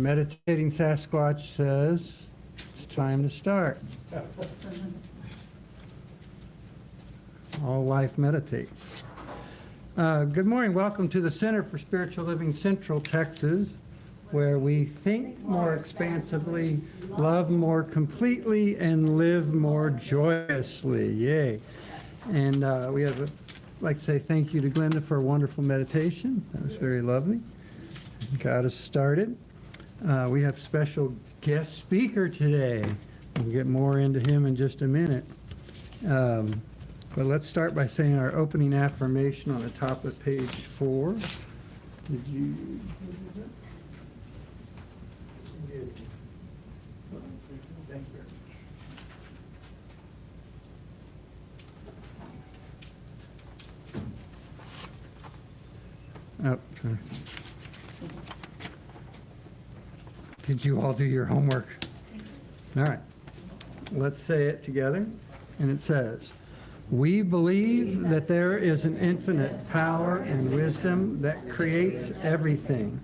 meditating Sasquatch says it's time to start. All life meditates. Good morning. Welcome to the Center for Spiritual Living Central Texas, where we think more expansively, love more completely, and live more joyously. Yay. And I'd like to say thank you to Glenda for a wonderful meditation. That was very lovely. Got us started. We have special guest speaker today. We'll get more into him in just a minute. But let's start by saying our opening affirmation on the top of page 4. Did you? Thank you. Oh, sorry. Did you all do your homework? All right. Let's say it together. And it says, we believe that there is an infinite power and wisdom that creates everything.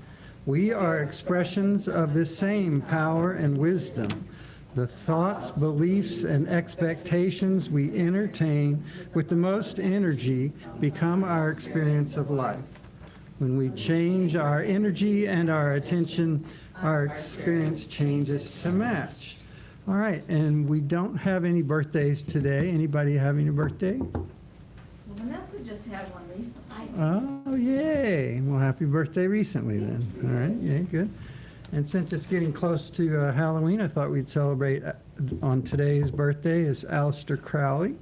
We are expressions of this same power and wisdom. The thoughts, beliefs, and expectations we entertain with the most energy become our experience of life. When we change our energy and our attention, our experience changes to match. All right, and we don't have any birthdays today. Anybody having a birthday? Well, Vanessa just had one recently. Oh, yay. Well, happy birthday recently then. All right, yay, good. And since it's getting close to Halloween, I thought we'd celebrate on today's birthday is Aleister Crowley,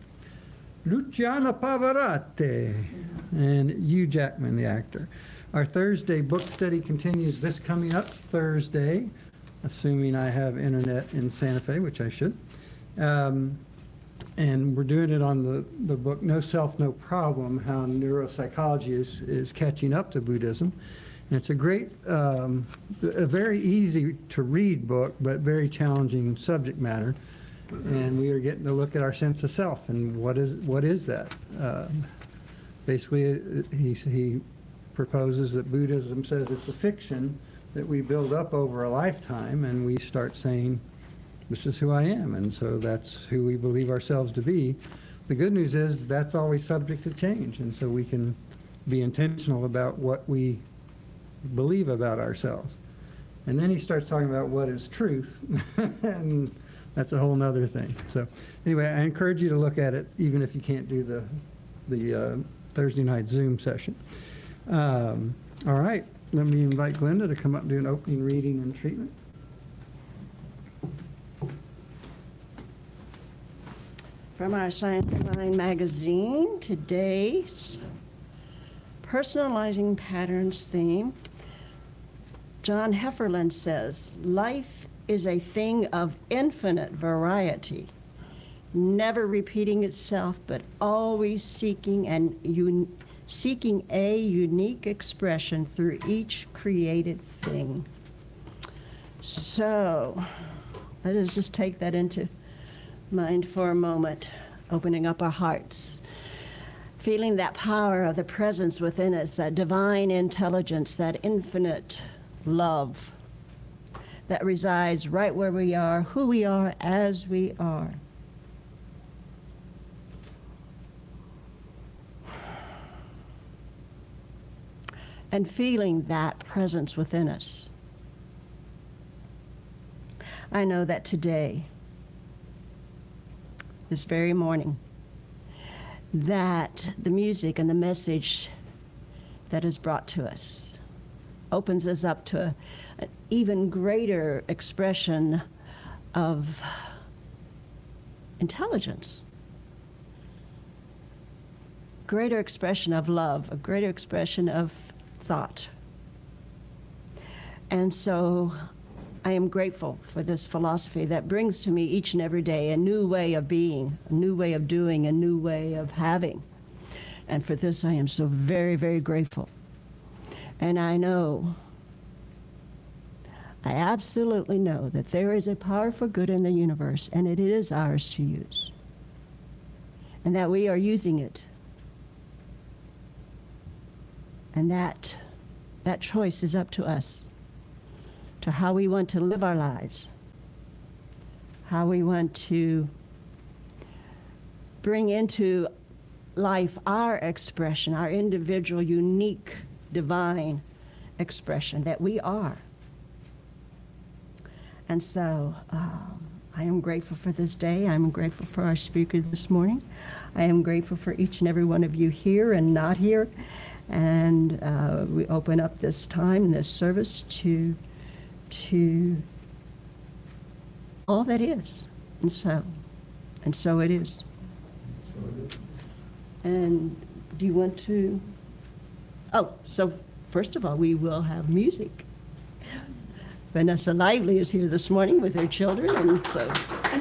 Luciana Pavarotti, and Hugh Jackman, the actor. Our Thursday book study continues this coming up Thursday, assuming I have internet in Santa Fe, which I should. And we're doing it on the book No Self, No Problem, How Neuropsychology is Catching Up to Buddhism. And it's a great, a very easy to read book, but very challenging subject matter. And we are getting to look at our sense of self and what is that? Basically, he proposes that Buddhism says it's a fiction that we build up over a lifetime, and we start saying, this is who I am, and so that's who we believe ourselves to be. The good news is that's always subject to change, and so we can be intentional about what we believe about ourselves. And then he starts talking about what is truth, and that's a whole nother thing. So anyway, I encourage you to look at it, even if you can't do the Thursday night Zoom session. All right, let me invite Glenda to come up and do an opening reading and treatment. From our Science Line magazine, today's Personalizing Patterns theme, John Hefferland says, life is a thing of infinite variety, never repeating itself, but always seeking a unique expression through each created thing. So, let us just take that into mind for a moment, opening up our hearts, feeling that power of the presence within us, that divine intelligence, that infinite love that resides right where we are, who we are as we are. And feeling that presence within us. I know that today, this very morning, that the music and the message that is brought to us opens us up to an even greater expression of intelligence, greater expression of love, a greater expression of thought. And so I am grateful for this philosophy that brings to me each and every day a new way of being, a new way of doing, a new way of having. And for this I am so very, very grateful. And I absolutely know that there is a power for good in the universe, and it is ours to use. And that we are using it. And that choice is up to us, to to how we want to live our lives, how we want to bring into life our expression, our individual, unique, divine expression that we are. And so I am grateful for this day. I'm grateful for our speaker this morning. I am grateful for each and every one of you here and not here. And we open up this time, this service to all that is. And so it is. And do you want to? Oh, so first of all, we will have music. Vanessa Lively is here this morning with her children, and so. Hey,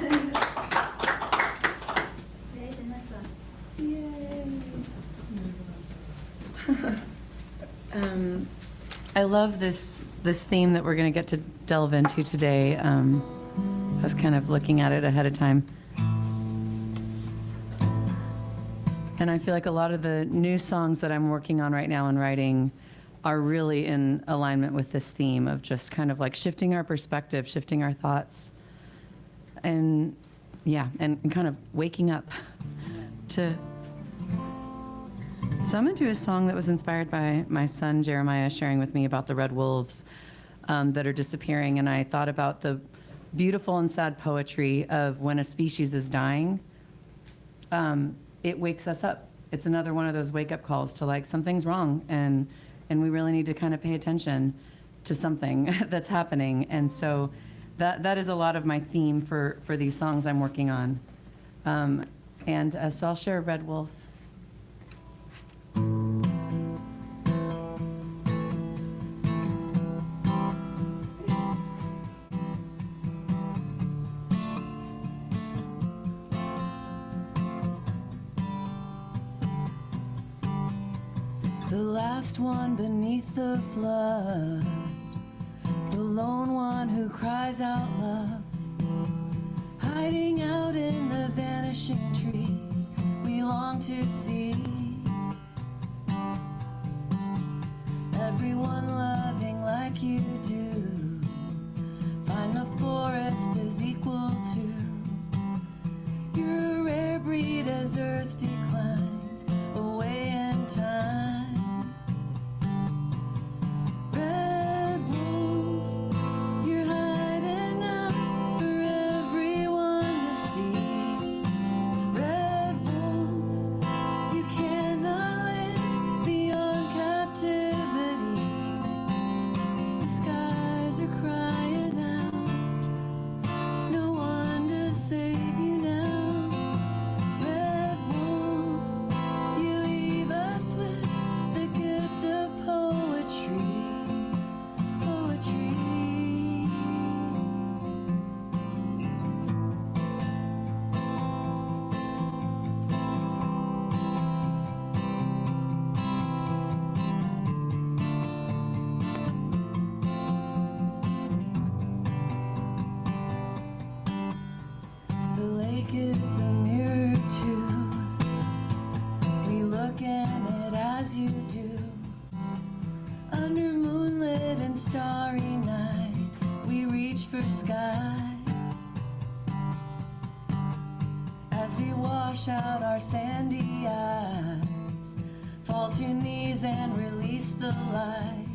Vanessa. I love this theme that we're going to get to delve into today. I was kind of looking at it ahead of time. And I feel like a lot of the new songs that I'm working on right now and writing are really in alignment with this theme of just kind of like shifting our perspective, shifting our thoughts, and yeah, and kind of waking up to. So I'm going to do a song that was inspired by my son Jeremiah sharing with me about the red wolves that are disappearing, and I thought about the beautiful and sad poetry of when a species is dying. It wakes us up. It's another one of those wake-up calls to like something's wrong, and we really need to kind of pay attention to something that's happening. And so that is a lot of my theme for these songs I'm working on. So I'll share Red Wolf. The last one beneath the flood, the lone one who cries out love, hiding out in the vanishing trees we long to see. Everyone loving like you do, find the forest is equal to. You're a rare breed as earth declines away in time. Out our sandy eyes, fall to knees and release the lies.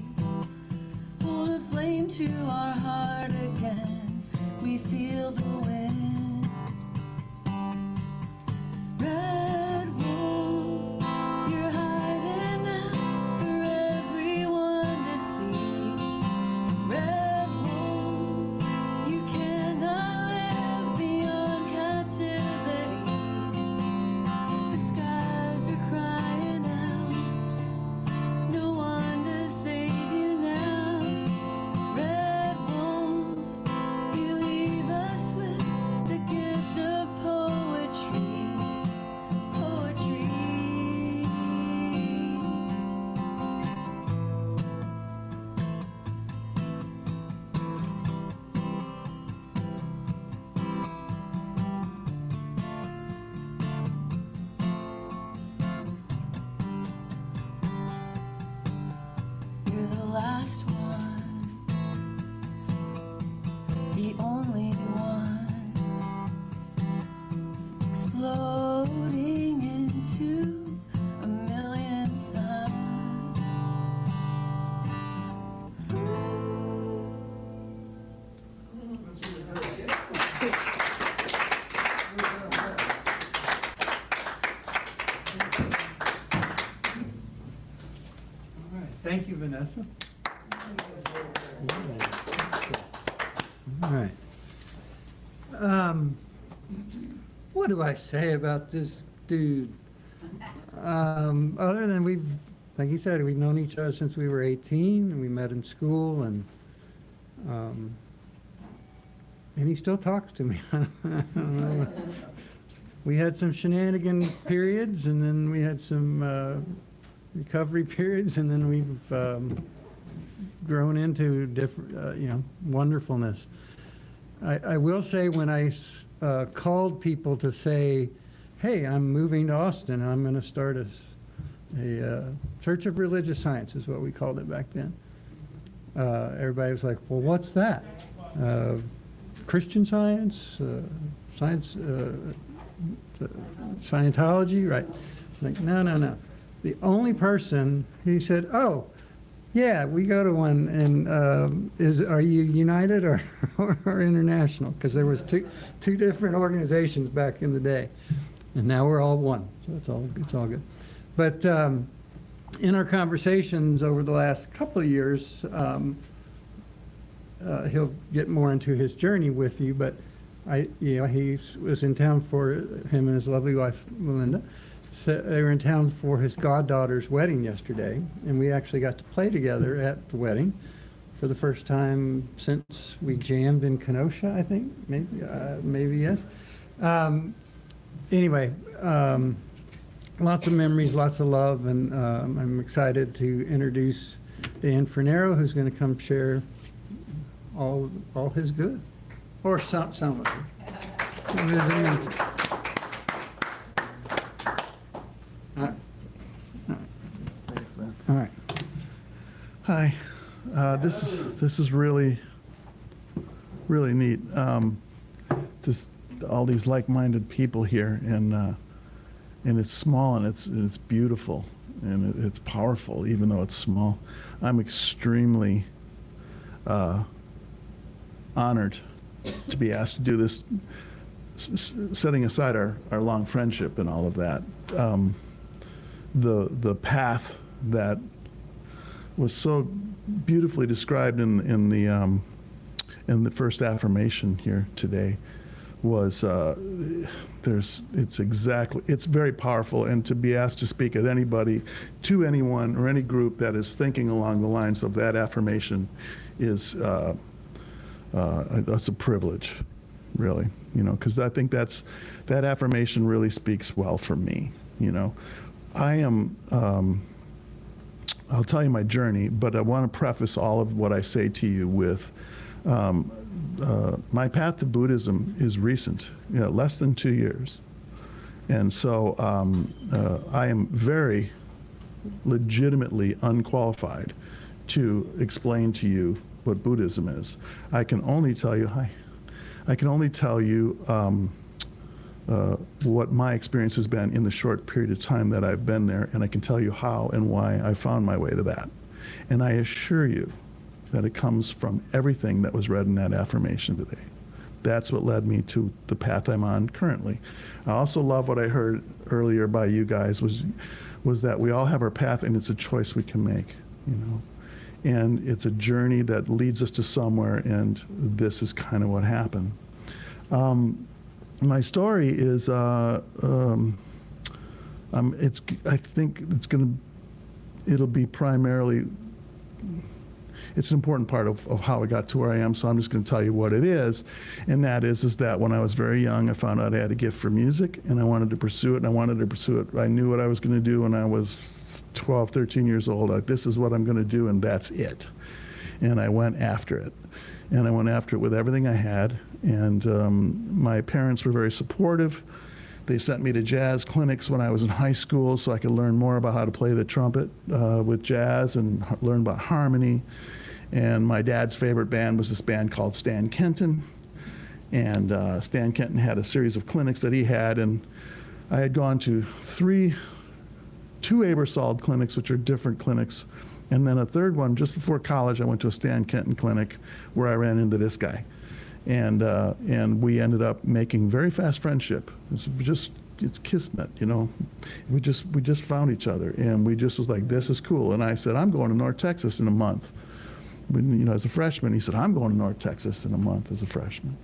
Hold a flame to our heart again, we feel the wind. Red wolf, you're hiding out for everyone to see. Red wolf, you cannot live beyond captivity. Crying out, no one to save you now. Red wolf, you leave us with the gift of poetry, poetry. You're the last one All right, thank you, Vanessa. All right. What do I say about this dude? Other than like you said, we've known each other since we were 18, and we met in school, and he still talks to me. I don't know. We had some shenanigan periods, and then we had some recovery periods, and then we've grown into different, wonderfulness. I will say when I called people to say, hey, I'm moving to Austin, and I'm going to start a Church of Religious Science is what we called it back then. Everybody was like, well, what's that? Christian Science? Science? Scientology? Right. Like, no. The only person, he said, oh, yeah, we go to one, and are you United or International? Because there was two different organizations back in the day, and now we're all one, so it's all good. But in our conversations over the last couple of years, he'll get more into his journey with you. But he was in town for him and his lovely wife Melinda. So they were in town for his goddaughter's wedding yesterday, and we actually got to play together at the wedding for the first time since we jammed in Kenosha, I think, maybe yes. Anyway, lots of memories, lots of love, and I'm excited to introduce Dan Fornero, who's going to come share all his good, or some of it. Some of his immense. All right. Hi. This is really neat. Just all these like-minded people here, and it's small, and it's beautiful, and it's powerful, even though it's small. I'm extremely honored to be asked to do this, setting aside our long friendship and all of that. The path that was so beautifully described in the first affirmation here today was it's very powerful, and to be asked to speak at anybody, to anyone or any group that is thinking along the lines of that affirmation is that's a privilege, really, because I think that affirmation really speaks well for me. I am, I'll tell you my journey, but I want to preface all of what I say to you with my path to Buddhism is recent, less than 2 years. And so I am very legitimately unqualified to explain to you what Buddhism is. I can only tell you, what my experience has been in the short period of time that I've been there, and I can tell you how and why I found my way to that. And I assure you that it comes from everything that was read in that affirmation today. That's what led me to the path I'm on currently. I also love what I heard earlier by you guys was that we all have our path, and it's a choice we can make, And it's a journey that leads us to somewhere, and this is kind of what happened. My story is, I think it'll be primarily, it's an important part of how I got to where I am, so I'm just going to tell you what it is. And that is that when I was very young, I found out I had a gift for music, and I wanted to pursue it, I knew what I was going to do when I was 12, 13 years old. Like, this is what I'm going to do, and that's it. And I went after it. And I went after it with everything I had. And my parents were very supportive. They sent me to jazz clinics when I was in high school so I could learn more about how to play the trumpet with jazz and learn about harmony. And my dad's favorite band was this band called Stan Kenton. And Stan Kenton had a series of clinics that he had. And I had gone to two Eberswald clinics, which are different clinics. And then a third one, just before college, I went to a Stan Kenton clinic where I ran into this guy. And we ended up making very fast friendship. It's just it's kismet, you know. We just found each other, and we just was like, this is cool. And I said, I'm going to North Texas in a month. When, you know, as a freshman, he said, I'm going to North Texas in a month as a freshman.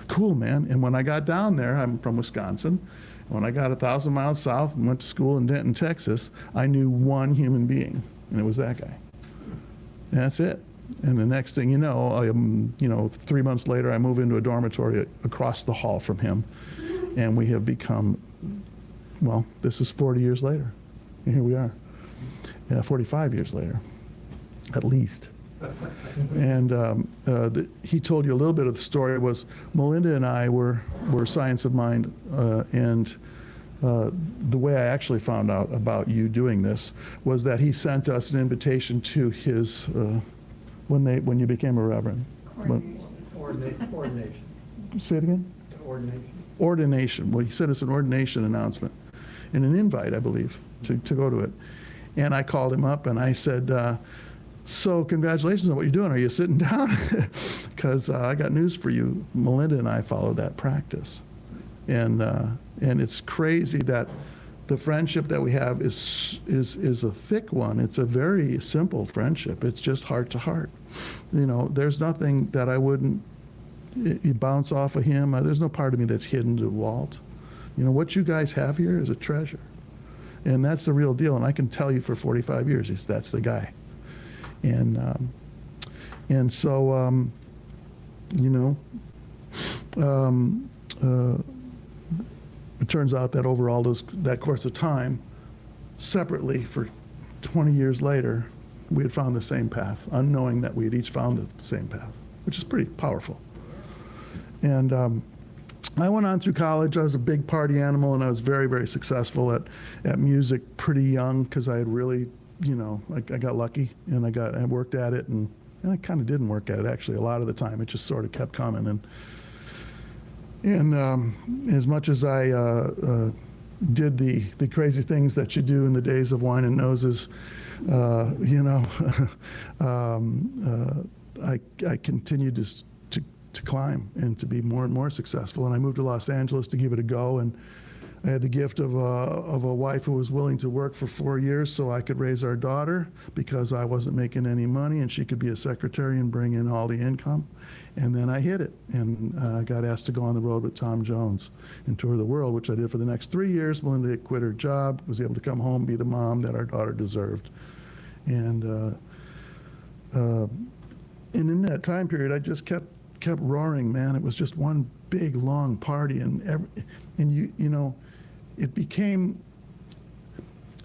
Cool, man. And when I got down there, I'm from Wisconsin. When I got 1,000 miles south and went to school in Denton, Texas, I knew one human being, and it was that guy. And that's it. And the next thing you know, 3 months later, I move into a dormitory across the hall from him, and we have become, well, this is 40 years later. And here we are. Yeah, 45 years later, at least. And he told you a little bit of the story. Was Melinda and I were Science of Mind, and the way I actually found out about you doing this was that he sent us an invitation to his when you became a reverend. Ordination. Say it again. Ordination. Ordination. Well, he sent us an ordination announcement and an invite, I believe, to go to it. And I called him up and I said, so congratulations on what you're doing. Are you sitting down? Because I got news for you. Melinda and I follow that practice. And it's crazy that the friendship that we have is a thick one. It's a very simple friendship. It's just heart to heart. You know, there's nothing that I wouldn't you bounce off of him. There's no part of me that's hidden to Walt. You know, what you guys have here is a treasure. And that's the real deal. And I can tell you for 45 years, that's the guy. And so, you know, it turns out that over all that course of time, separately for 20 years later, we had found the same path, unknowing that we had each found the same path, which is pretty powerful. And I went on through college. I was a big party animal, and I was very, very successful at music pretty young because I had really, you know, I got lucky, and I worked at it, and I kind of didn't work at it actually a lot of the time. It just sort of kept coming, and as much as I did the crazy things that you do in the days of wine and noses, you know, I continued to climb and to be more and more successful. And I moved to Los Angeles to give it a go, and I had the gift of a wife who was willing to work for 4 years so I could raise our daughter because I wasn't making any money, and she could be a secretary and bring in all the income. And then I hit it, and I got asked to go on the road with Tom Jones and tour the world, which I did for the next 3 years. Melinda quit her job, was able to come home, be the mom that our daughter deserved. And in that time period, I just kept roaring, man. It was just one big, long party, and you know, it became,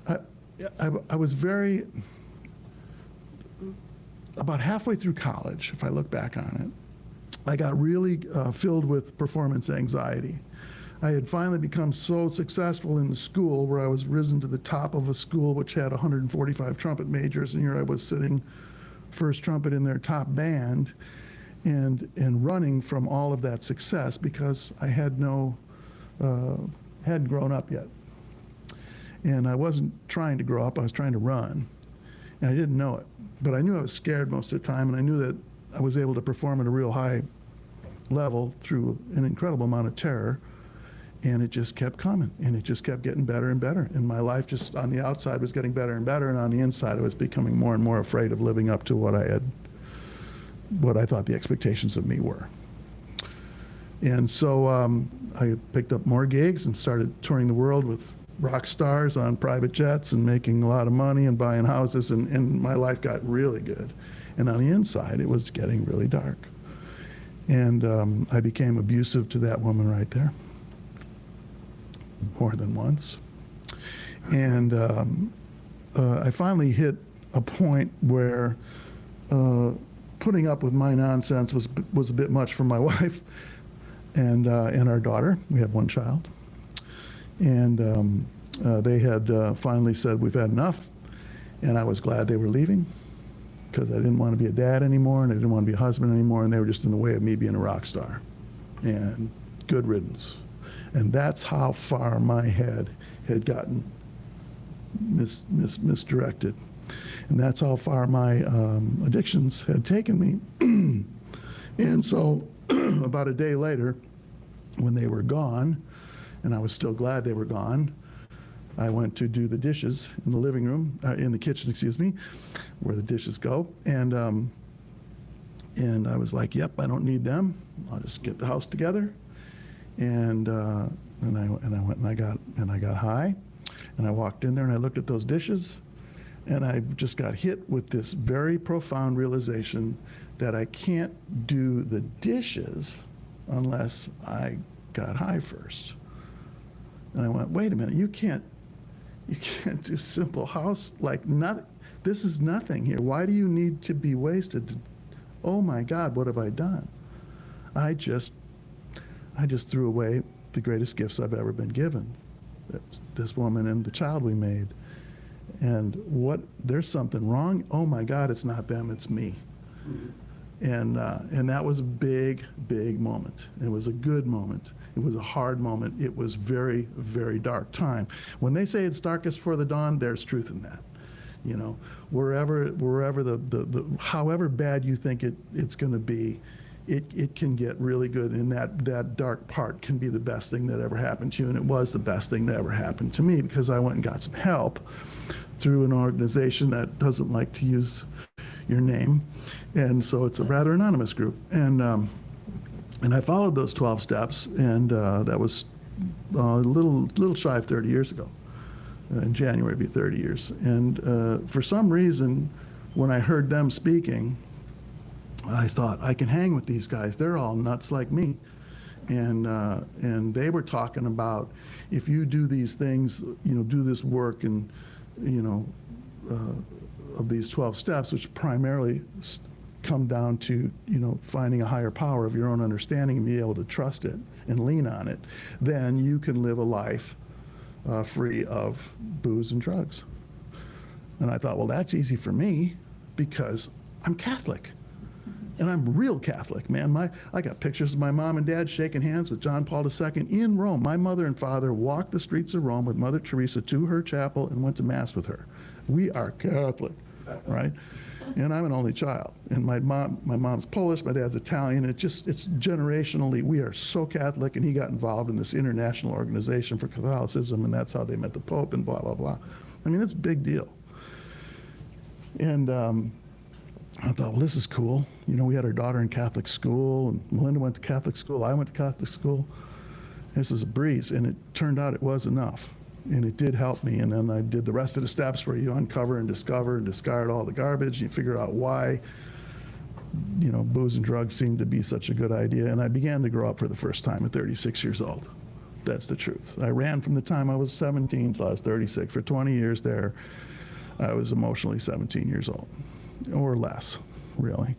I was very, about halfway through college, if I look back on it, I got really filled with performance anxiety. I had finally become so successful in the school where I was risen to the top of a school which had 145 trumpet majors, and here I was sitting first trumpet in their top band, and running from all of that success because I had hadn't grown up yet. And I wasn't trying to grow up, I was trying to run. And I didn't know it. But I knew I was scared most of the time, and I knew that I was able to perform at a real high level through an incredible amount of terror. And it just kept coming, and it just kept getting better and better. And my life just on the outside was getting better and better, and on the inside I was becoming more and more afraid of living up to what I thought the expectations of me were. And so I picked up more gigs and started touring the world with rock stars on private jets and making a lot of money and buying houses, and my life got really good. And on the inside, it was getting really dark. And I became abusive to that woman right there, more than once. And I finally hit a point where putting up with my nonsense was a bit much for my wife and our daughter. We have one child. And they had finally said, we've had enough. And I was glad they were leaving because I didn't want to be a dad anymore, and I didn't want to be a husband anymore, and they were just in the way of me being a rock star. And good riddance. And that's how far my head had gotten misdirected. And that's how far my addictions had taken me. And so about a day later, when they were gone, and I was still glad they were gone. I went to do the dishes in the living room, in the kitchen, excuse me, where the dishes go. And I was like, yep, I don't need them. I'll just get the house together. And I went and I got high, and I walked in there and I looked at those dishes, and I just got hit with this very profound realization that I can't do the dishes unless I got high first. And I went, wait a minute, you can't do simple house, like not, this is nothing here. Why do you need to be wasted? Oh my God, what have I done? I just threw away the greatest gifts I've ever been given. This woman and the child we made. And there's something wrong? Oh my God, it's not them, it's me. And that was a big, big moment. It was a good moment. It was a hard moment. It was very, very dark time. When they say it's darkest before the dawn, there's truth in that. You know, wherever however bad you think it's going to be, it can get really good, and that dark part can be the best thing that ever happened to you, and it was the best thing that ever happened to me, because I went and got some help through an organization that doesn't like to use your name, and so it's a rather anonymous group, and I followed those 12 steps, and that was a little shy of 30 years ago. In January, it'd be 30 years. And for some reason, when I heard them speaking, I thought, I can hang with these guys. They're all nuts like me. And they were talking about, if you do these things, you know, do this work, and, you know, of these 12 steps, which primarily come down to, you know, finding a higher power of your own understanding and be able to trust it and lean on it, then you can live a life free of booze and drugs. And I thought, well, that's easy for me because I'm Catholic. And I'm real Catholic, man. I got pictures of my mom and dad shaking hands with John Paul II in Rome. My mother and father walked the streets of Rome with Mother Teresa to her chapel and went to Mass with her. We are Catholic, right? And I'm an only child. And my mom's Polish, my dad's Italian. It's generationally, we are so Catholic, and he got involved in this international organization for Catholicism, and that's how they met the Pope and blah, blah, blah. I mean, it's a big deal. And I thought, well, this is cool. You know, we had our daughter in Catholic school, and Melinda went to Catholic school, I went to Catholic school. This is a breeze, and it turned out it was enough. And it did help me, and then I did the rest of the steps where you uncover and discover and discard all the garbage, and you figure out why, you know, booze and drugs seemed to be such a good idea. And I began to grow up for the first time at 36 years old. That's the truth. I ran from the time I was 17 till I was 36. For 20 years there, I was emotionally 17 years old, or less, really.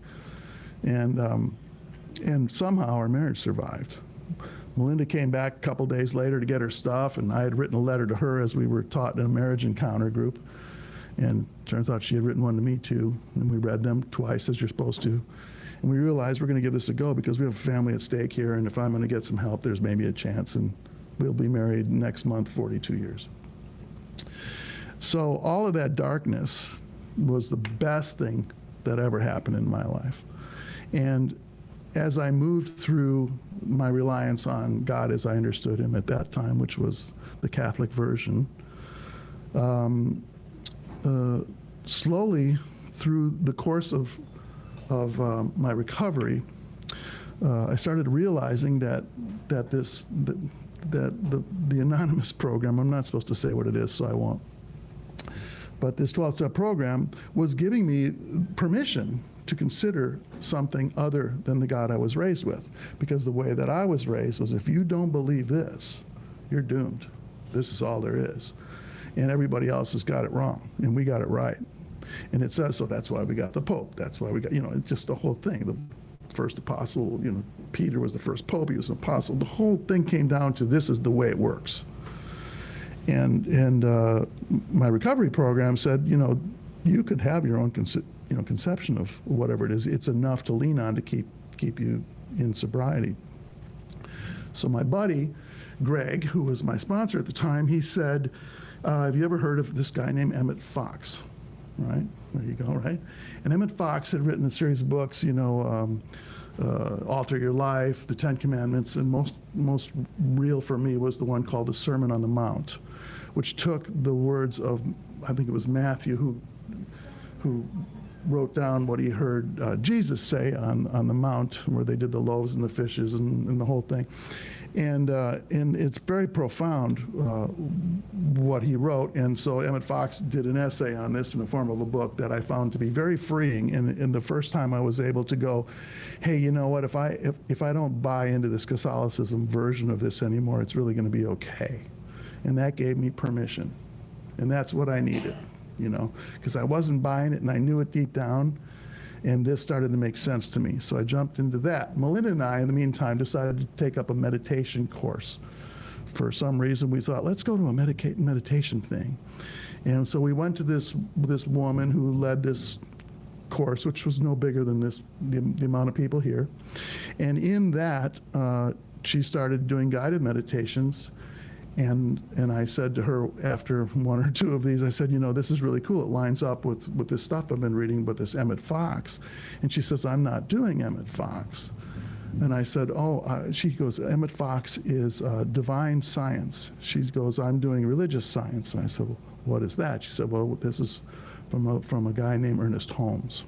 And somehow our marriage survived. Melinda came back a couple days later to get her stuff, and I had written a letter to her as we were taught in a marriage encounter group. And turns out she had written one to me too, and we read them twice as you're supposed to. And we realized we're going to give this a go because we have a family at stake here, and if I'm going to get some help, there's maybe a chance, and we'll be married next month, 42 years. So all of that darkness was the best thing that ever happened in my life. And as I moved through my reliance on God as I understood him at that time, which was the Catholic version, slowly through the course of my recovery, I started realizing that the anonymous program, I'm not supposed to say what it is, so I won't, but this 12-step program was giving me permission to consider something other than the God I was raised with. Because the way that I was raised was, if you don't believe this, you're doomed. This is all there is. And everybody else has got it wrong, and we got it right. And it says so. That's why we got the Pope. That's why we got, you know, it's just the whole thing. The first apostle, you know, Peter was the first Pope, he was an apostle. The whole thing came down to, this is the way it works. And my recovery program said, you know, you could have your own conception of whatever it is. It's enough to lean on to keep you in sobriety. So my buddy, Greg, who was my sponsor at the time, he said, have you ever heard of this guy named Emmett Fox? Right? There you go, right? And Emmett Fox had written a series of books, you know, Alter Your Life, the Ten Commandments, and most real for me was the one called the Sermon on the Mount, which took the words of, I think it was Matthew, who wrote down what he heard Jesus say on the mount where they did the loaves and the fishes and the whole thing. And it's very profound what he wrote. And so Emmett Fox did an essay on this in the form of a book that I found to be very freeing. And the first time I was able to go, hey, you know what, if I don't buy into this Catholicism version of this anymore, it's really going to be okay. And that gave me permission. And that's what I needed, you know, because I wasn't buying it and I knew it deep down. And this started to make sense to me. So I jumped into that. Melinda and I, in the meantime, decided to take up a meditation course. For some reason, we thought, let's go to a meditation thing. And so we went to this woman who led this course, which was no bigger than the amount of people here. And in that, she started doing guided meditations. And I said to her after one or two of these, I said, you know, this is really cool. It lines up with this stuff I've been reading about this Emmett Fox. And she says, I'm not doing Emmett Fox. And I said, she goes, Emmett Fox is divine science. She goes, I'm doing religious science. And I said, well, what is that? She said, well, this is from a guy named Ernest Holmes.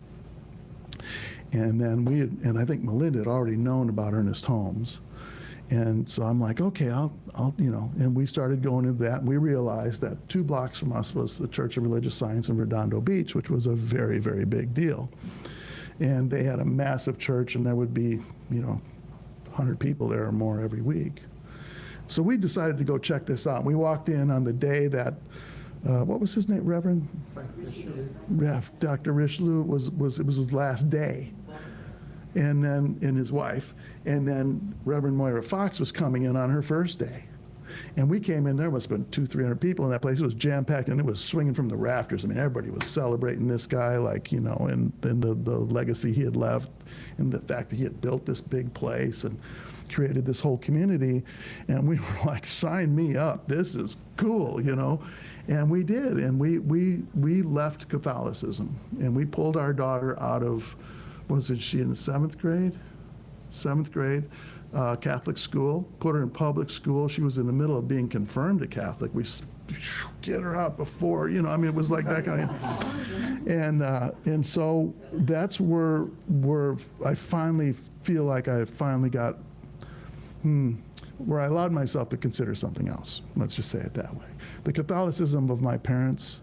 And then and I think Melinda had already known about Ernest Holmes. And so I'm like, okay, I'll, you know, and we started going into that, and we realized that 2 blocks from us was the Church of Religious Science in Redondo Beach, which was a very, very big deal. And they had a massive church, and there would be, you know, 100 people there or more every week. So we decided to go check this out. We walked in on the day that, what was his name, Reverend? Yeah, Dr. Richelieu it was his last day. And his wife. And then Reverend Moira Fox was coming in on her first day. And we came in, there must have been 200-300 people in that place. It was jam-packed, and it was swinging from the rafters. I mean, everybody was celebrating this guy, like, you know, and the legacy he had left, and the fact that he had built this big place and created this whole community. And we were like, sign me up. This is cool, you know. And we did. And we left Catholicism. And we pulled our daughter out of, was it she in the 7th grade? 7th grade, Catholic school, put her in public school. She was in the middle of being confirmed a Catholic. We get her out before, you know, I mean, it was like that kind of, and so that's where I finally feel like I finally got, where I allowed myself to consider something else. Let's just say it that way. The Catholicism of my parents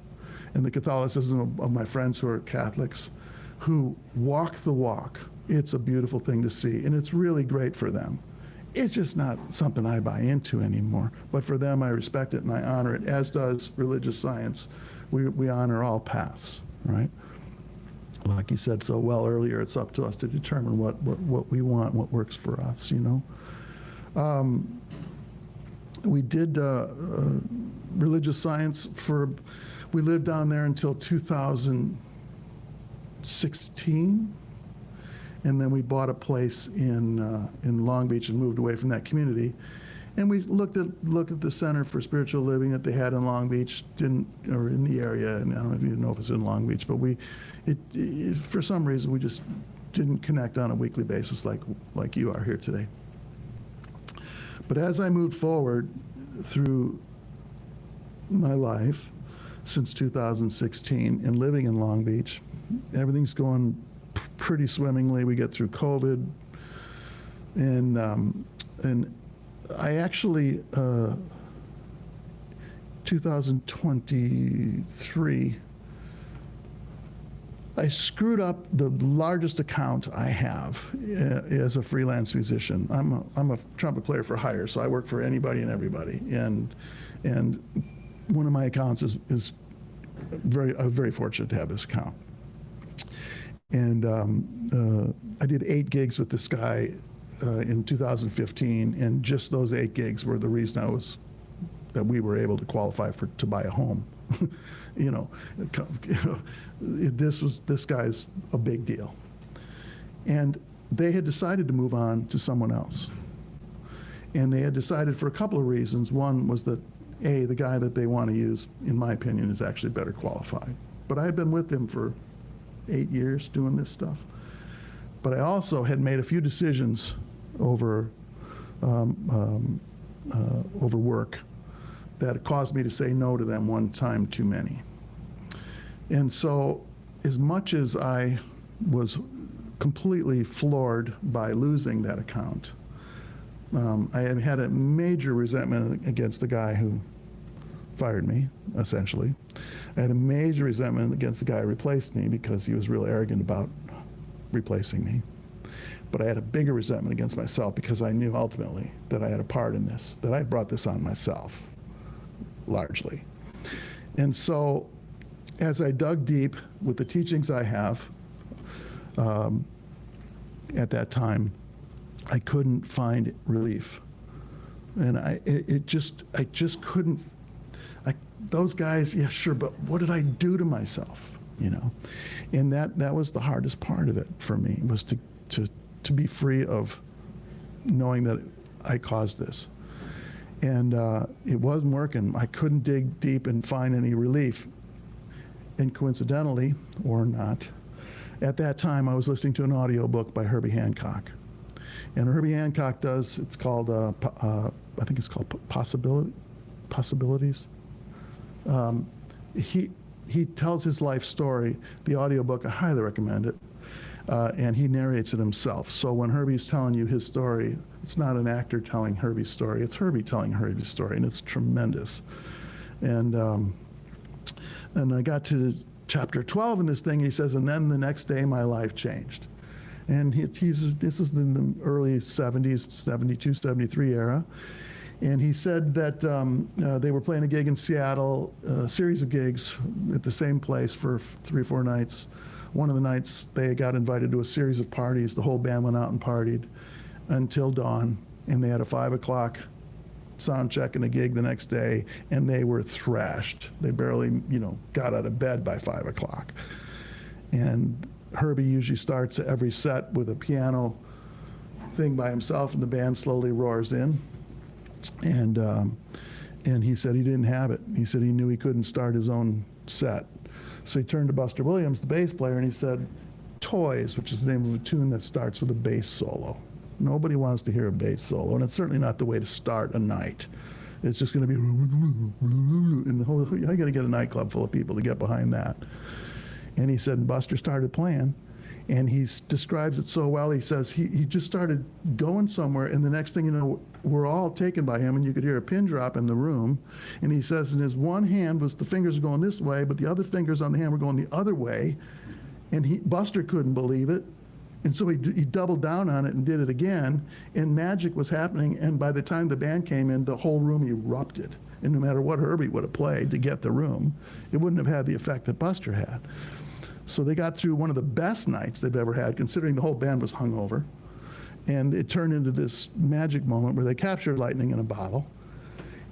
and the Catholicism of my friends who are Catholics, who walk the walk. It's a beautiful thing to see, and it's really great for them. It's just not something I buy into anymore. But for them, I respect it and I honor it, as does religious science. We honor all paths, right? Like you said so well earlier, it's up to us to determine what we want, what works for us, you know? We did religious science we lived down there until 2016. And then we bought a place in Long Beach and moved away from that community. And we looked at the Center for Spiritual Living that they had in Long Beach, or in the area, and I don't even know if it's in Long Beach, but for some reason, we just didn't connect on a weekly basis like you are here today. But as I moved forward through my life since 2016 and living in Long Beach, everything's going pretty swimmingly. We get through COVID, and I actually 2023 I screwed up the largest account I have as a freelance musician. I'm a trumpet player for hire, so I work for anybody and everybody, and one of my accounts is I'm very fortunate to have this account. And I did 8 gigs with this guy in 2015, and just those 8 gigs were the reason that we were able to qualify to buy a home. You know, this guy's a big deal. And they had decided to move on to someone else. And they had decided for a couple of reasons. One was that, A, the guy that they want to use, in my opinion, is actually better qualified. But I had been with him for 8 years doing this stuff. But I also had made a few decisions over over work that caused me to say no to them one time too many. And so, as much as I was completely floored by losing that account, I had a major resentment against the guy who fired me, essentially. I had a major resentment against the guy who replaced me because he was real arrogant about replacing me. But I had a bigger resentment against myself because I knew ultimately that I had a part in this, that I brought this on myself, largely. And so, as I dug deep with the teachings I have at that time, I couldn't find relief. And I just couldn't. Those guys, yeah, sure, but what did I do to myself, you know? And that was the hardest part of it for me, was to be free of knowing that I caused this. And it wasn't working. I couldn't dig deep and find any relief. And coincidentally, or not, at that time I was listening to an audiobook by Herbie Hancock. And Herbie Hancock does, it's called, I think it's called Possibilities. He tells his life story. The audiobook, I highly recommend it. And he narrates it himself. So when Herbie's telling you his story, it's not an actor telling Herbie's story, it's Herbie telling Herbie's story, and it's tremendous. And I got to chapter 12 in this thing, he says, and then the next day my life changed. And this is in the early 70s, 72, 73 era. And he said that they were playing a gig in Seattle, a series of gigs at the same place for 3 or 4 nights. One of the nights they got invited to a series of parties. The whole band went out and partied until dawn. And they had a 5 o'clock sound check and a gig the next day, and they were thrashed. They barely, got out of bed by 5 o'clock. And Herbie usually starts every set with a piano thing by himself, and the band slowly roars in. And he said he didn't have it. He said he knew he couldn't start his own set. So he turned to Buster Williams, the bass player, and he said, Toys, which is the name of a tune that starts with a bass solo. Nobody wants to hear a bass solo, and it's certainly not the way to start a night. It's just going to be, and the whole, I got to get a nightclub full of people to get behind that. And he said, Buster started playing, and he describes it so well. He says he just started going somewhere, and the next thing you know, we're all taken by him, and you could hear a pin drop in the room. And he says in his one hand was the fingers going this way, but the other fingers on the hand were going the other way. And Buster couldn't believe it. And so he doubled down on it and did it again, and magic was happening. And by the time the band came in, the whole room erupted. And no matter what Herbie would have played to get the room, it wouldn't have had the effect that Buster had. So they got through one of the best nights they've ever had, considering the whole band was hungover. And it turned into this magic moment where they captured lightning in a bottle.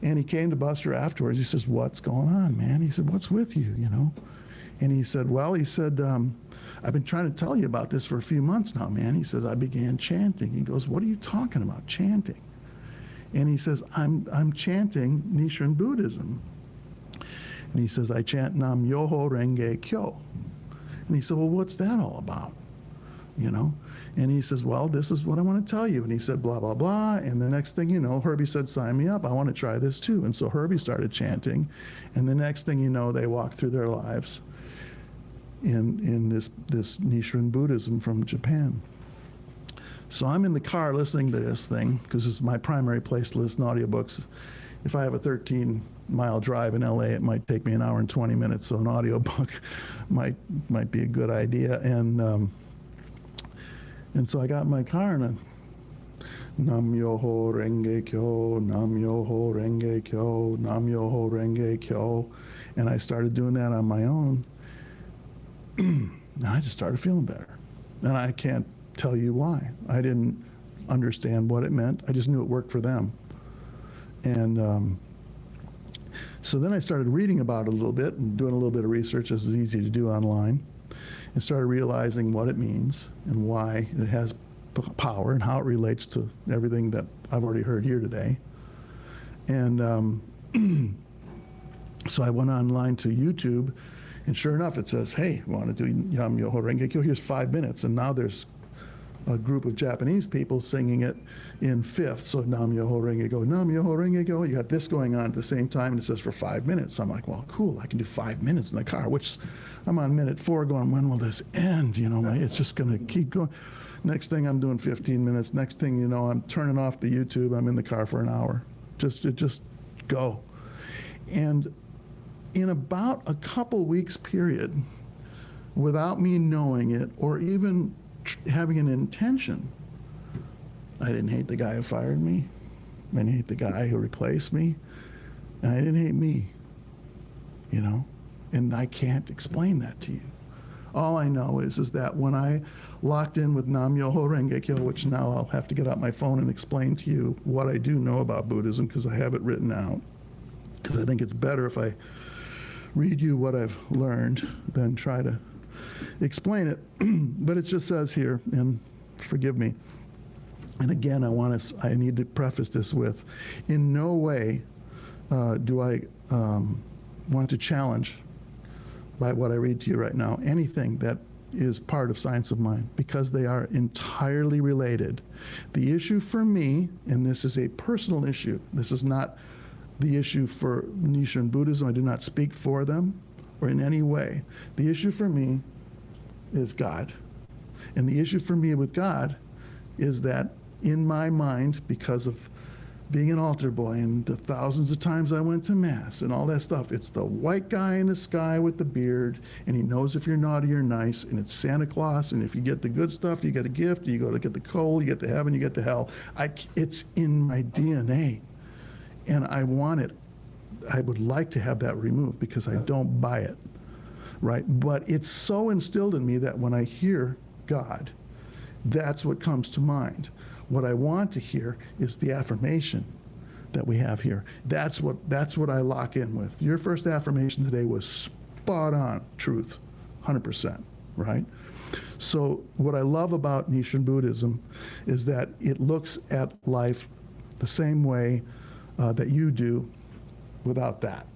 And he came to Buster afterwards. He says, what's going on, man? He said, what's with you, And he said, well, I've been trying to tell you about this for a few months now, man. He says, I began chanting. He goes, what are you talking about, chanting? And he says, I'm chanting Nichiren Buddhism. And he says, I chant Nam Myoho Renge Kyo. And he said, well, what's that all about? And he says, well, this is what I want to tell you. And he said, blah, blah, blah. And the next thing you know, Herbie said, sign me up. I want to try this too. And so Herbie started chanting. And the next thing you know, they walked through their lives in this Nichiren Buddhism from Japan. So I'm in the car listening to this thing, because it's my primary place to listen to audiobooks. If I have a 13-mile drive in LA, it might take me an hour and 20 minutes, so an audiobook might be a good idea. And so I got in my car and Nam Myoho Renge Kyo, Nam Myoho Renge Kyo, Nam Myoho Renge Kyo. And I started doing that on my own. And I just started feeling better. And I can't tell you why. I didn't understand what it meant. I just knew it worked for them. And so then I started reading about it a little bit and doing a little bit of research, as is easy to do online, and started realizing what it means and why it has power and how it relates to everything that I've already heard here today. And so I went online to YouTube, and sure enough, it says, hey, you want to do Nam Myoho Renge Kyo? Here's 5 minutes. And now there's a group of Japanese people singing it in fifths. So Nam Myoho Renge Kyo, Nam Myoho Renge Kyo. You got this going on at the same time, and it says for 5 minutes. I'm like, well, cool, I can do 5 minutes in the car, which I'm on minute 4 going, when will this end? You know, it's just going to keep going. Next thing I'm doing 15 minutes. Next thing you know, I'm turning off the YouTube. I'm in the car for an hour. Just go. And in about a couple weeks period, without me knowing it or even having an intention, I didn't hate the guy who fired me. I didn't hate the guy who replaced me. And I didn't hate me, you know? And I can't explain that to you. All I know is that when I locked in with Nam Myoho Renge Kyo, which now I'll have to get out my phone and explain to you what I do know about Buddhism because I have it written out, because I think it's better if I read you what I've learned than try to explain it. But it just says here, and forgive me, and again, I need to preface this with, in no way do I want to challenge by what I read to you right now anything that is part of Science of Mind, because they are entirely related. The issue for me, and this is a personal issue, this is not the issue for Nichiren Buddhism, I do not speak for them or in any way. The issue for me is God. And the issue for me with God is that in my mind, because of being an altar boy and the thousands of times I went to Mass and all that stuff, it's the white guy in the sky with the beard, and he knows if you're naughty or nice, and it's Santa Claus, and if you get the good stuff, you get a gift, you go to get the coal, you get to heaven, you get to hell. It's in my DNA, and I want it. I would like to have that removed because I don't buy it, right? But it's so instilled in me that when I hear God, that's what comes to mind. What I want to hear is the affirmation that we have here. That's what I lock in with. Your first affirmation today was spot on, truth, 100%, right? So what I love about Nichiren Buddhism is that it looks at life the same way that you do without that,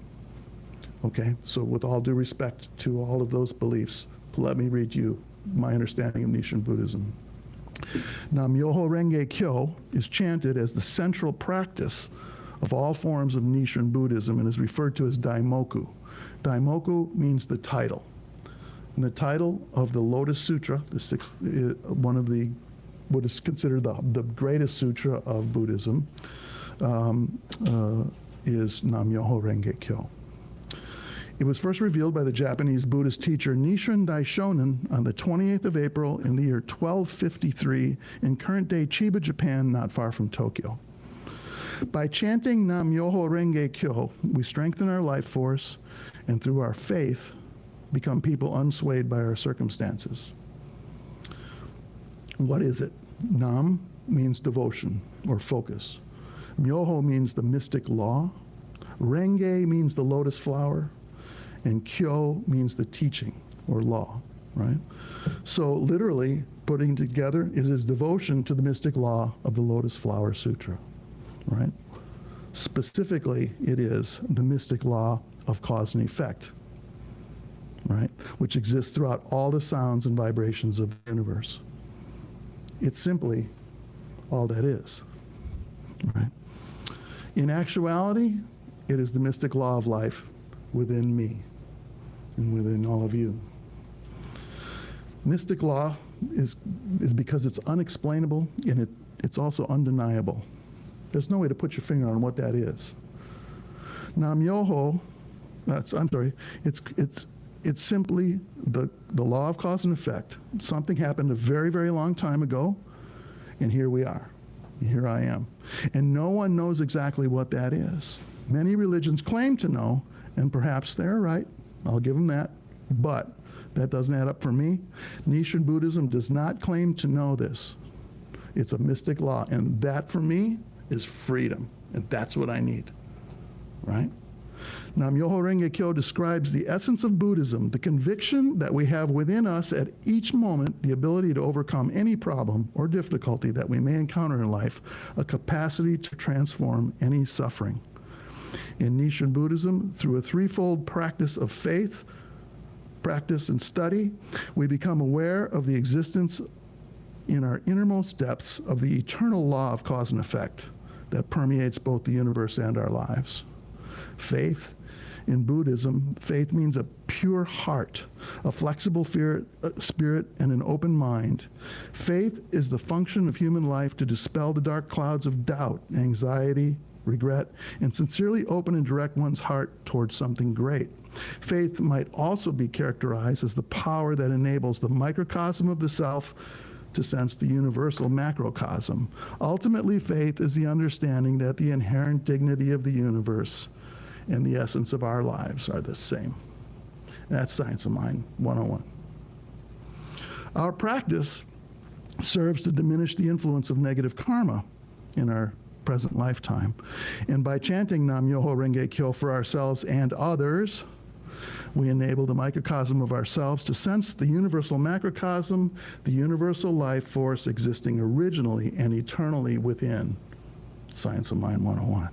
okay? So with all due respect to all of those beliefs, let me read you my understanding of Nichiren Buddhism. Nam Myoho Renge Kyo is chanted as the central practice of all forms of Nichiren Buddhism and is referred to as Daimoku. Daimoku means the title. And the title of the Lotus Sutra, the sixth, one of the, what is considered the greatest sutra of Buddhism, is Nam Myoho Renge Kyo. It was first revealed by the Japanese Buddhist teacher Nichiren Daishonin on the 28th of April in the year 1253 in current-day Chiba, Japan, not far from Tokyo. By chanting Nam Myoho Renge Kyo, we strengthen our life force and through our faith become people unswayed by our circumstances. What is it? Nam means devotion or focus. Myoho means the mystic law. Renge means the lotus flower. And Kyo means the teaching or law, right? So literally putting together, it is devotion to the mystic law of the Lotus Flower Sutra, right? Specifically, it is the mystic law of cause and effect, right? Which exists throughout all the sounds and vibrations of the universe. It's simply all that is, right? In actuality, it is the mystic law of life within me and within all of you. Mystic law is because it's unexplainable and it's also undeniable. There's no way to put your finger on what that is. Nam Myoho, it's simply the law of cause and effect. Something happened a very, very long time ago, and here we are. Here I am. And no one knows exactly what that is. Many religions claim to know, and perhaps they're right. I'll give them that. But that doesn't add up for me. Nichiren Buddhism does not claim to know this. It's a mystic law. And that, for me, is freedom. And that's what I need. Right? Nam Myoho Renge Kyo describes the essence of Buddhism, the conviction that we have within us at each moment, the ability to overcome any problem or difficulty that we may encounter in life, a capacity to transform any suffering. In Nichiren Buddhism, through a threefold practice of faith, practice, and study, we become aware of the existence in our innermost depths of the eternal law of cause and effect that permeates both the universe and our lives. Faith, in Buddhism, faith means a pure heart, a flexible spirit, and an open mind. Faith is the function of human life to dispel the dark clouds of doubt, anxiety, regret, and sincerely open and direct one's heart towards something great. Faith might also be characterized as the power that enables the microcosm of the self to sense the universal macrocosm. Ultimately, faith is the understanding that the inherent dignity of the universe and the essence of our lives are the same. That's Science of Mind 101. Our practice serves to diminish the influence of negative karma in our present lifetime. And by chanting Nam-myoho Renge Kyo for ourselves and others, we enable the microcosm of ourselves to sense the universal macrocosm, the universal life force existing originally and eternally within Science of Mind 101,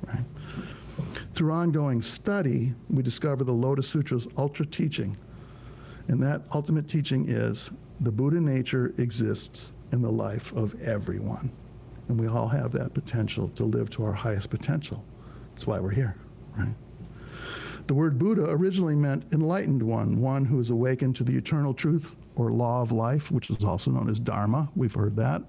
right? Through ongoing study, we discover the Lotus Sutra's ultra teaching. And that ultimate teaching is the Buddha nature exists in the life of everyone. And we all have that potential to live to our highest potential. That's why we're here, right? The word Buddha originally meant enlightened one who is awakened to the eternal truth or law of life, which is also known as Dharma. We've heard that.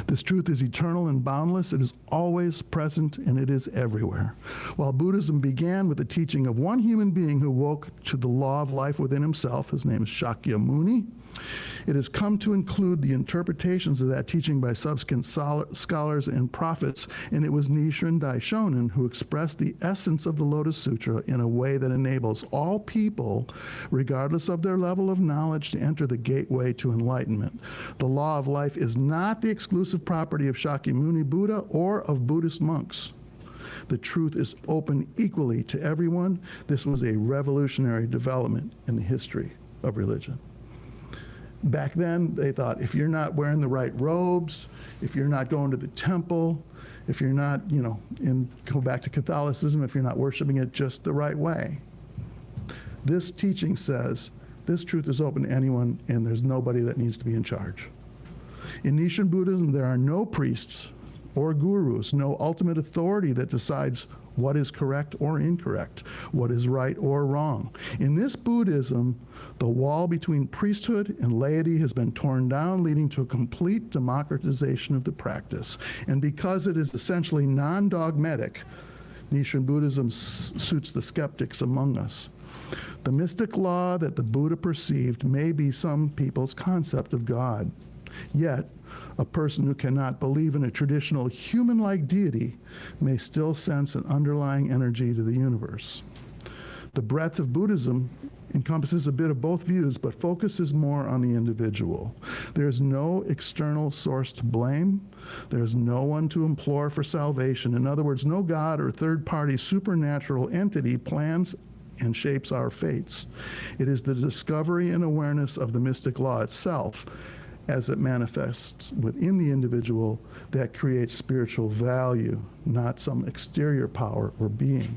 This truth is eternal and boundless. It is always present, and it is everywhere. While Buddhism began with the teaching of one human being who woke to the law of life within himself, his name is Shakyamuni, it has come to include the interpretations of that teaching by subsequent scholars and prophets, and it was Nichiren Daishonin who expressed the essence of the Lotus Sutra in a way that enables all people, regardless of their level of knowledge, to enter the gateway to enlightenment. The law of life is not the exclusive property of Shakyamuni Buddha or of Buddhist monks. The truth is open equally to everyone. This was a revolutionary development in the history of religion. Back then, they thought if you're not wearing the right robes, if you're not going to the temple, if you're not, go back to Catholicism, if you're not worshiping it just the right way. This teaching says this truth is open to anyone, and there's nobody that needs to be in charge. In Nichiren Buddhism, there are no priests or gurus, no ultimate authority that decides what is correct or incorrect, what is right or wrong. In this Buddhism, the wall between priesthood and laity has been torn down, leading to a complete democratization of the practice. And because it is essentially non-dogmatic, Nichiren Buddhism suits the skeptics among us. The mystic law that the Buddha perceived may be some people's concept of God. Yet, a person who cannot believe in a traditional human-like deity may still sense an underlying energy to the universe. The breadth of Buddhism encompasses a bit of both views, but focuses more on the individual. There is no external source to blame. There is no one to implore for salvation. In other words, no God or third-party supernatural entity plans and shapes our fates. It is the discovery and awareness of the mystic law itself as it manifests within the individual that creates spiritual value, not some exterior power or being.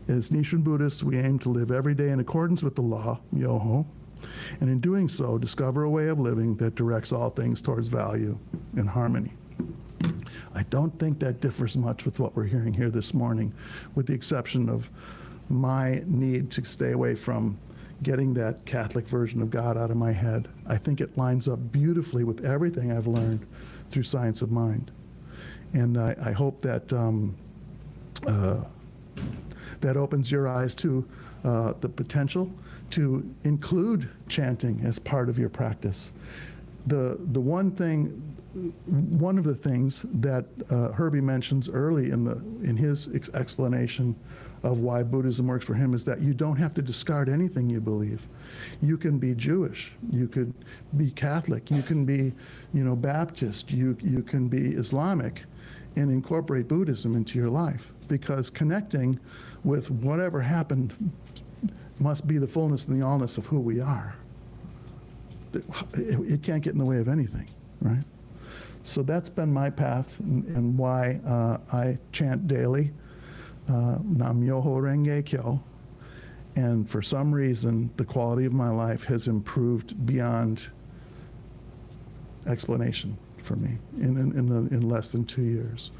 As Nichiren Buddhists, we aim to live every day in accordance with the law, Myoho, and in doing so, discover a way of living that directs all things towards value and harmony. I don't think that differs much with what we're hearing here this morning, with the exception of my need to stay away from getting that Catholic version of God out of my head. I think it lines up beautifully with everything I've learned through Science of Mind. And I hope that that opens your eyes to the potential to include chanting as part of your practice. One of the things that Herbie mentions early in his explanation of why Buddhism works for him is that you don't have to discard anything you believe. You can be Jewish, you could be Catholic, you can be, Baptist, you can be Islamic, and incorporate Buddhism into your life, because connecting with whatever happened must be the fullness and the allness of who we are. It can't get in the way of anything, right? So that's been my path and why I chant daily Nam-myoho Renge Kyo. And for some reason, the quality of my life has improved beyond explanation for me in less than 2 years.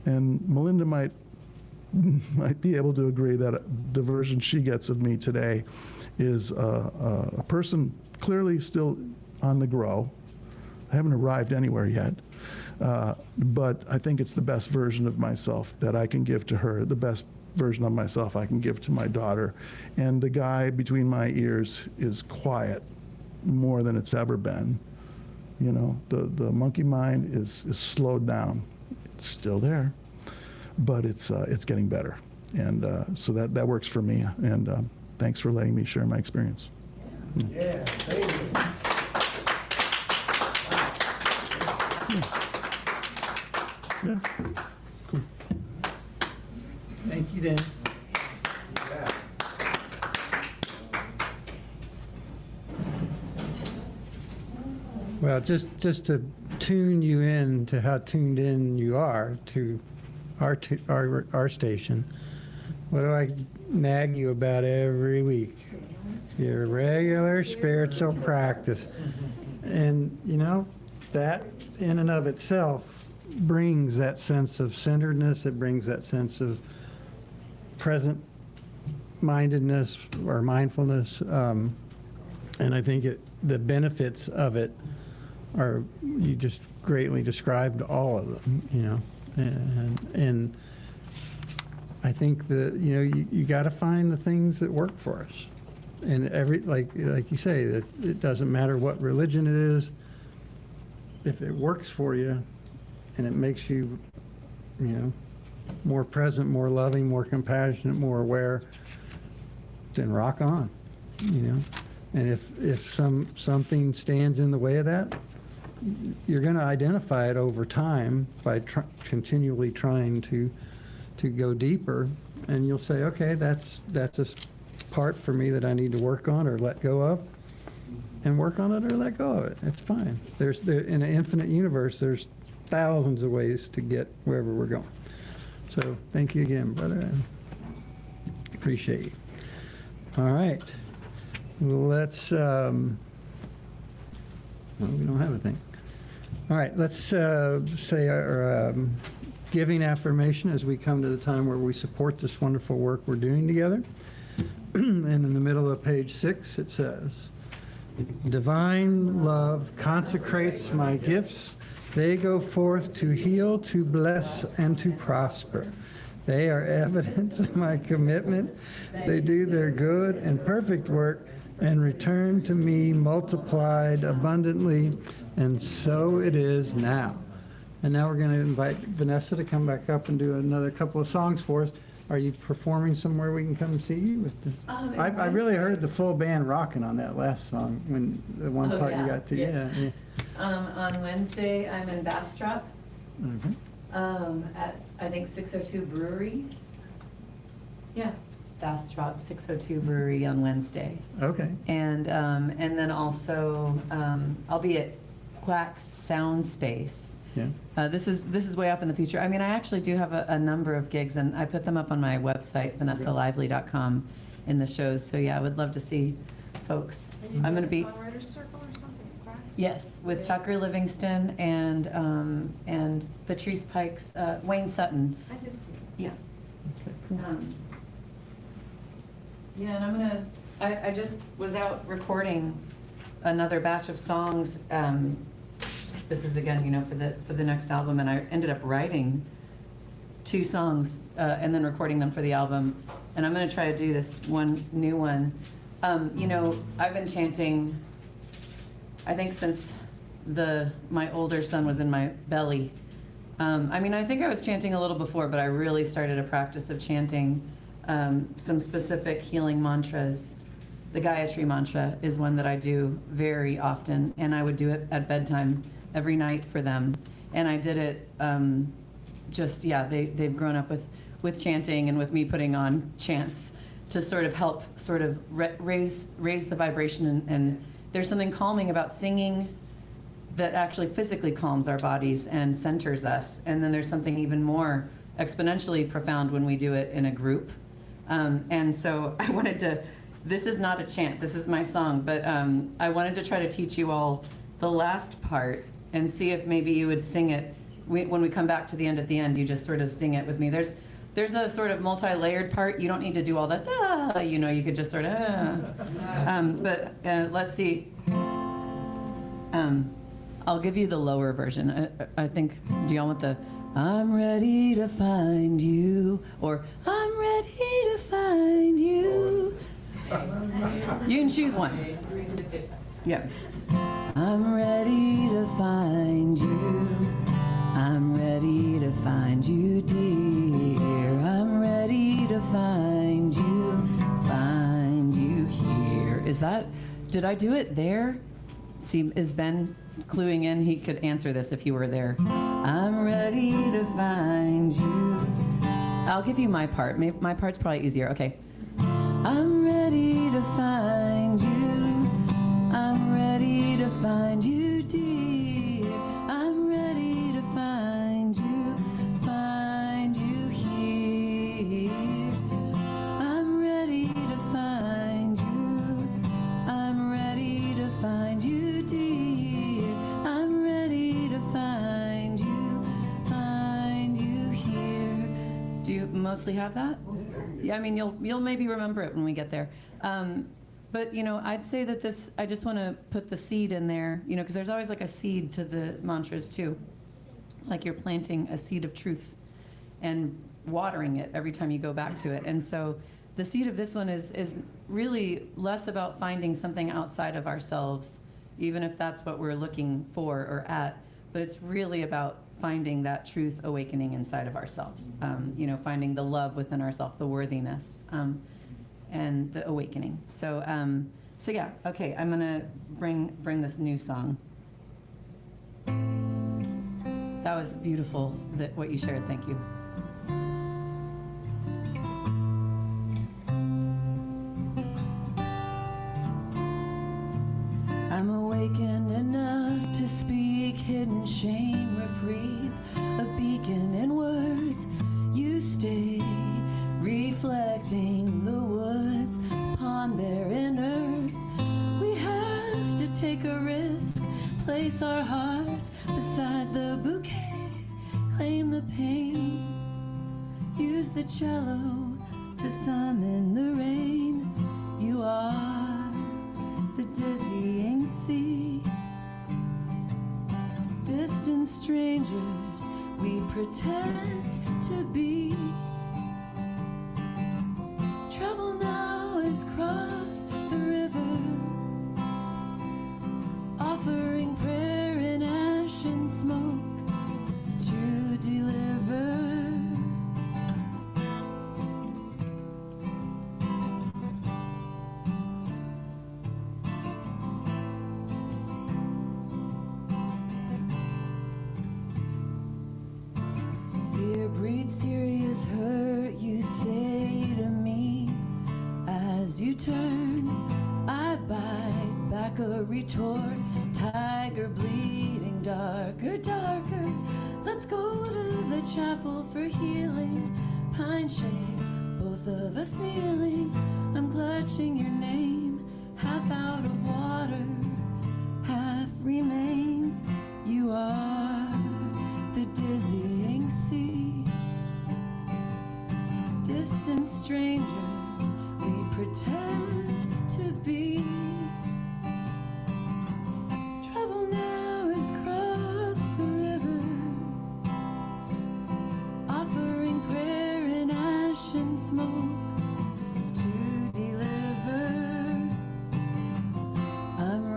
And Melinda might be able to agree that the version she gets of me today is a person clearly still on the grow. I haven't arrived anywhere yet, but I think it's the best version of myself that I can give to her, the best version of myself I can give to my daughter. And the guy between my ears is quiet more than it's ever been. You know, the monkey mind is slowed down. It's still there, but it's getting better. And so that works for me. And thanks for letting me share my experience. Yeah, thank you. Yeah. Thank you, Dan. Well, just to tune you in to how tuned in you are to our station, what do I nag you about every week? Your regular spiritual practice. And, you know, that in and of itself brings that sense of centeredness. It brings that sense of present mindedness or mindfulness. And I think the benefits of it are, you just greatly described all of them, you know. And I think that, you know, you got to find the things that work for us. And like you say, that it doesn't matter what religion it is, if it works for you and it makes you, you know, more present, more loving, more compassionate, more aware, then rock on, you know. And if something stands in the way of that, you're going to identify it over time by continually trying to go deeper, and you'll say, okay, that's a part for me that I need to work on or let go of, and work on it or let go of it. It's fine. In an infinite universe, there's thousands of ways to get wherever we're going. So thank you again, brother. I appreciate you. All right. Let's, no, we don't have anything. All right, let's say our giving affirmation as we come to the time where we support this wonderful work we're doing together. And in the middle of page 6, it says, divine love consecrates my gifts. They go forth to heal, to bless, and to prosper. They are evidence of my commitment. They do their good and perfect work and return to me multiplied abundantly, and so it is now. And now we're going to invite Vanessa to come back up and do another couple of songs for us. Are you performing somewhere we can come see you? With the, I really heard the full band rocking on that last song, when the one part you got to, yeah. On Wednesday, I'm in Bastrop Mm-hmm. at, I think, 602 Brewery. Yeah, Bastrop 602 Brewery on Wednesday. Okay. And then also, I'll be at Quack Sound Space. Yeah. This is way off in the future. I mean, I actually do have a number of gigs, and I put them up on my website, VanessaLively.com, in the shows. So yeah, I would love to see folks. I'm going to be Songwriters Circle or something, correct? yes with Tucker Livingston and Patrice Pikes, Wayne Sutton. I did see it. Yeah. Yeah, and I'm gonna. I just was out recording another batch of songs. This is again, you know, for the next album, and I ended up writing 2 songs and then recording them for the album. And I'm going to try to do this one new one. You know, I've been chanting, I think, since my older son was in my belly. I mean, I think I was chanting a little before, but I really started a practice of chanting some specific healing mantras. The Gayatri mantra is one that I do very often, and I would do it at bedtime every night for them. And I did it they've grown up with chanting and with me putting on chants to sort of help sort of raise the vibration. And there's something calming about singing that actually physically calms our bodies and centers us. And then there's something even more exponentially profound when we do it in a group. And so I wanted to, this is not a chant, this is my song, but I wanted to try to teach you all the last part and see if maybe you would sing it. When we come back to the end, at the end, you just sort of sing it with me. There's a sort of multi-layered part. You don't need to do all that, da, you know, you could just sort of, but let's see. I'll give you the lower version. I think, do y'all want the, I'm ready to find you, or I'm ready to find you? You can choose one. Yeah. I'm ready to find you. I'm ready to find you, dear. I'm ready to find you here. Is that, did I do it there? See, is Ben cluing in? He could answer this if he were there. I'm ready to find you. I'll give you my part. My part's probably easier. Okay. I'm ready to find you. I'm ready to find you, dear. I'm ready to find you here. I'm ready to find you. I'm ready to find you, dear. I'm ready to find you here. Do you mostly have that? Yeah, I mean, you'll maybe remember it when we get there. But, you know, I'd say that this, I just want to put the seed in there, you know, because there's always like a seed to the mantras too. Like you're planting a seed of truth and watering it every time you go back to it. And so the seed of this one is really less about finding something outside of ourselves, even if that's what we're looking for or at, but it's really about finding that truth awakening inside of ourselves, you know, finding the love within ourselves, the worthiness. And the awakening. So yeah, okay, I'm gonna bring this new song. That was beautiful, what you shared, thank you. I'm awakened enough to speak hidden shame, reprieve, a beacon in words, you stay. Reflecting the woods upon barren earth, we have to take a risk, place our hearts beside the bouquet, claim the pain, use the cello to summon the rain. You are the dizzying sea, distant strangers we pretend to be. Trouble now has crossed the river, offering prayer in ash and smoke to deliver. Fear breeds serious hurt, you say to me. As you turn, I bite back a retort. Tiger bleeding darker, darker. Let's go to the chapel for healing. Pine shade, both of us kneeling. I'm clutching your name, half out of water, half remains. You are the dizzying sea. Distant strangers we pretend to be. Trouble now has crossed the river, offering prayer in ash and smoke to deliver. I'm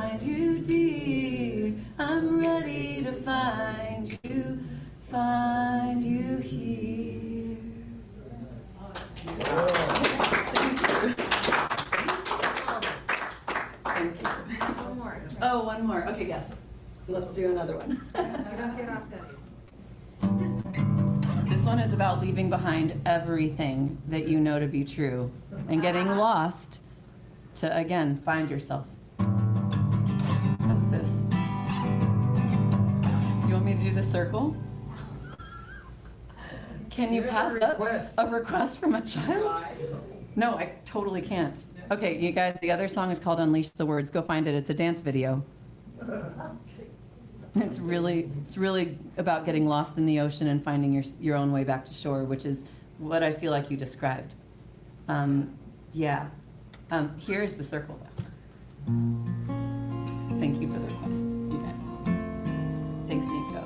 find you, dear. I'm ready to find you here. Thank you. One more. Oh, one more. Okay, yes. Let's do another one. You don't get off that easy. This one is about leaving behind everything that you know to be true and getting lost to, again, find yourself. That's this. You want me to do the circle? Can you pass up a request from a child? No, I totally can't. Okay, you guys, the other song is called Unleash the Words. Go find it. It's a dance video. It's really about getting lost in the ocean and finding your own way back to shore, which is what I feel like you described. Yeah. Here's the circle, though. Thank you for the request, you guys. Thanks, Nico.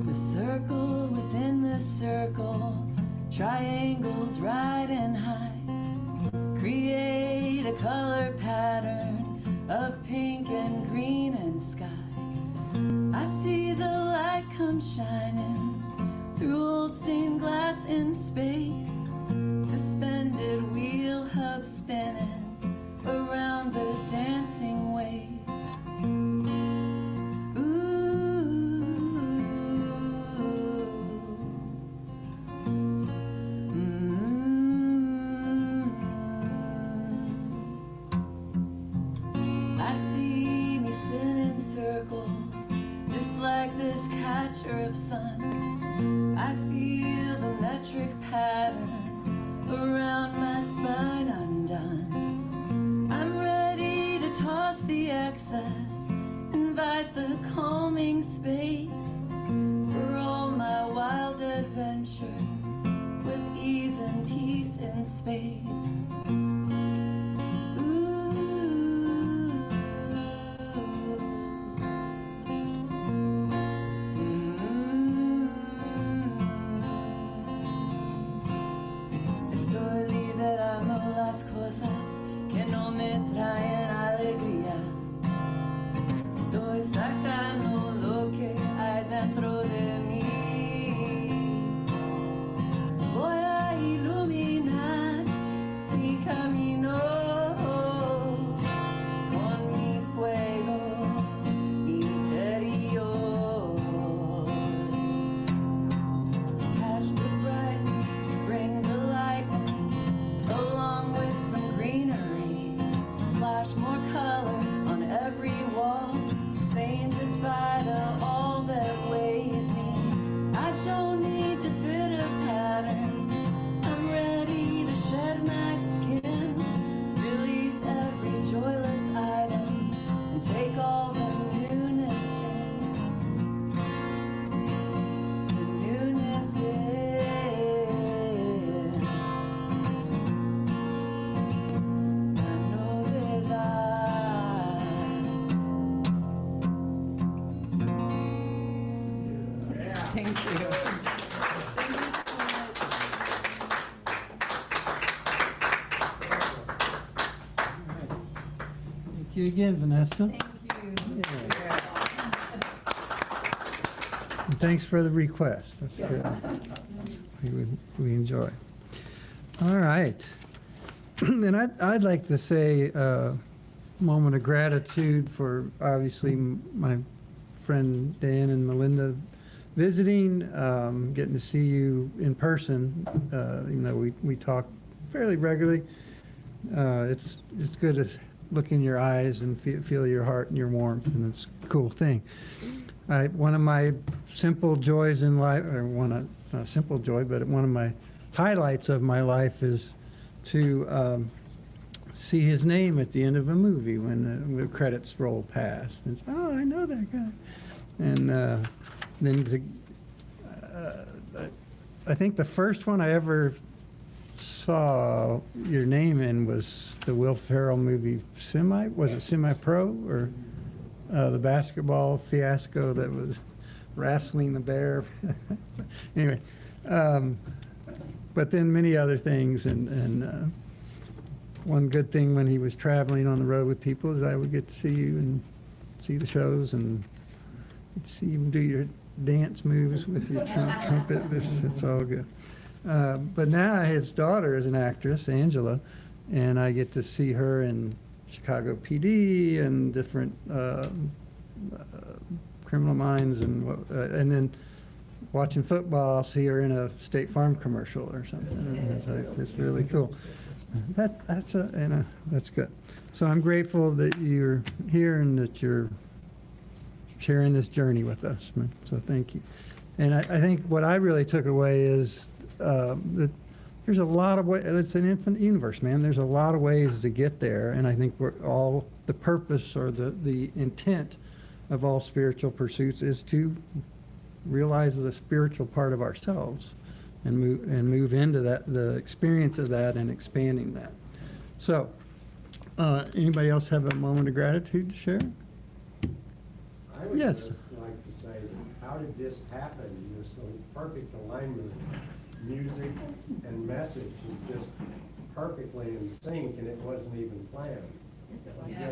The circle within the circle, triangles right and high, create a color pattern of pink and green and sky. I see the light come shining through old stained glass in space, suspended wheel hub spinning around the dancing waves. Of sun, I feel the metric pattern around my spine undone. I'm ready to toss the excess, invite the calming space for all my wild adventure with ease and peace in spades. Que no me traen alegría. Estoy sacando lo que hay dentro de mí. Voy a iluminar mi camino con mi fuego interior. Catch the brightness, bring the lightness, along with some greenery, splash more color on every wall, saying goodbye to all that weighs me. I don't need to fit a pattern, I'm ready to shed my skin, release every joyless item, and take all the newness in. The newness in. Thank you. Thank you so much. Thank you again, Vanessa. Thank you. And thanks for the request. That's good. We enjoy. All right. And I'd like to say a moment of gratitude for obviously my friend Dan and Melinda visiting, getting to see you in person. You know, we talk fairly regularly. It's good to look in your eyes and feel your heart and your warmth, and it's a cool thing. One of my simple joys in life, or not a simple joy, but one of my highlights of my life is to see his name at the end of a movie when the credits roll past. And it's, oh, I know that guy. And then I think the first one I ever saw your name in was the Will Ferrell movie Was it Semi-Pro, or the basketball fiasco that was wrestling the bear? Anyway, but then many other things. And one good thing when he was traveling on the road with people is I would get to see you and see the shows and see him do your dance moves with your trumpet. It's all good. But now his daughter is an actress, Angela, and I get to see her in Chicago PD and different Criminal Minds, and then watching football, I'll see her in a State Farm commercial or something. It's really cool. That's good. So I'm grateful that you're here and that you're sharing this journey with us, man. So thank you. And I think what I really took away is that there's a lot of ways. It's an infinite universe, man. There's a lot of ways to get there, and I think we're all the purpose or the intent of all spiritual pursuits is to realize the spiritual part of ourselves and move into that, the experience of that, and expanding that. So, anybody else have a moment of gratitude to share? I would Yes. just like to say, how did this happen? There's some perfect alignment. Music and message is just perfectly in sync, and it wasn't even planned. It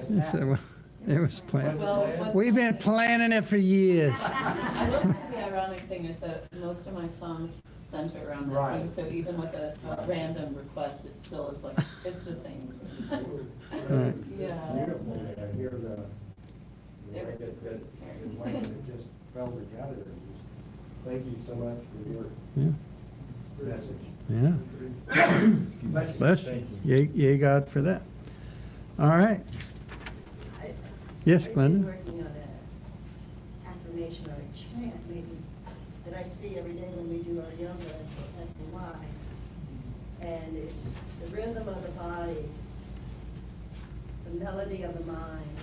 just happened. It was planned. Well, We've been planning it for years. I will say the ironic thing is that most of my songs center around that Right. theme, so even with a random request, it still is like, it's the same. Right. Yeah. Beautiful. I hear the way that it just fell together. Thank you so much for your Yeah. message. Yeah. Bless you. Yay, God, for that. All right. Yes, I've been Glenda? working on an affirmation or a chant, maybe, that I see every day when we do our yoga at the Y. And it's the rhythm of the body, the melody of the mind,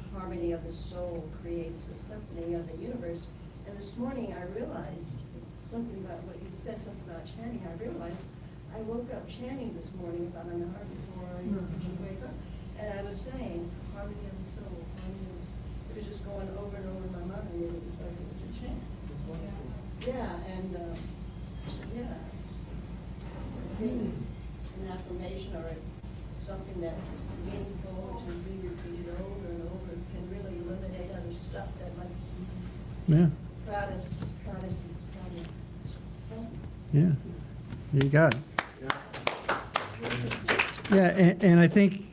the harmony of the soul creates the symphony of the universe. And this morning I realized something about what you said, something about chanting. I realized I woke up chanting this morning about an hour before you wake up. And I was saying, harmony of the soul, harmony of the soul. It was just going over and over in my mind, and it was like it was a chant. Yeah, and, yeah, an affirmation or something that is meaningful, which will be repeated over and over, can really eliminate other stuff that likes to Yeah. crowd us. Yeah. You got it. Yeah, and I think,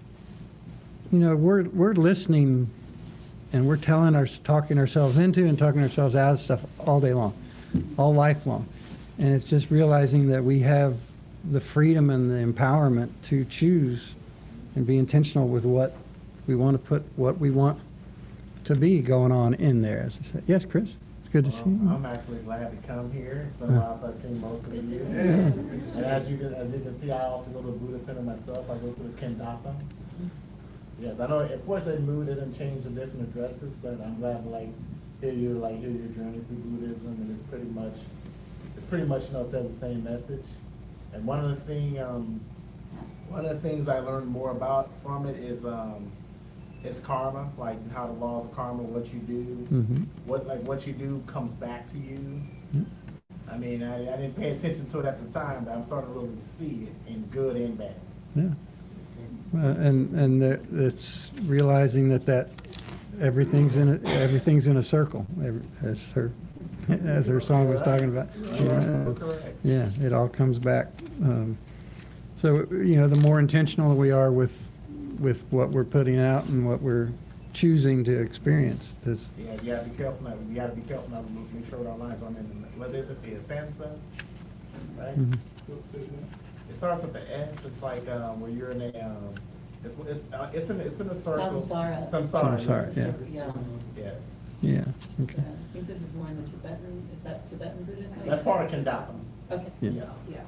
you know, we're listening and we're talking ourselves into and talking ourselves out of stuff all day long, all life long. And it's just realizing that we have the freedom and the empowerment to choose and be intentional with what we want to put, what we want to be going on in there. As I said. Yes, Chris? It's good to see you. I'm actually glad to come here. It's been a while since I've seen most of you. And as you can see, I also go to the Buddha Center myself. I go to the Kendapa. Yes, I know. Of course, they moved it and changed the different addresses, but I'm glad to hear your journey through Buddhism, and it's pretty much says the same message. And one of the things I learned more about from it is it's karma, like how the laws of karma, what you do, what you do comes back to you. I mean, I didn't pay attention to it at the time, but I'm starting to really see it in good and bad. Yeah. And it's realizing that everything's in a circle, as her song was talking about. Yeah, it all comes back. So you know, the more intentional we are with what we're putting out and what we're choosing to experience, this. Yeah, you gotta be careful now. We gotta be careful now to make sure our lives aren't in what is it, the Sansa, right? It starts with the S. It's like where you're in a it's in a circle. Samsara. Samsara, yeah. Yeah. Yes. Yeah. Okay. I think this is more in the Tibetan, is that Tibetan Buddhism? That's part of Kendapa. Okay. Yeah. Yeah.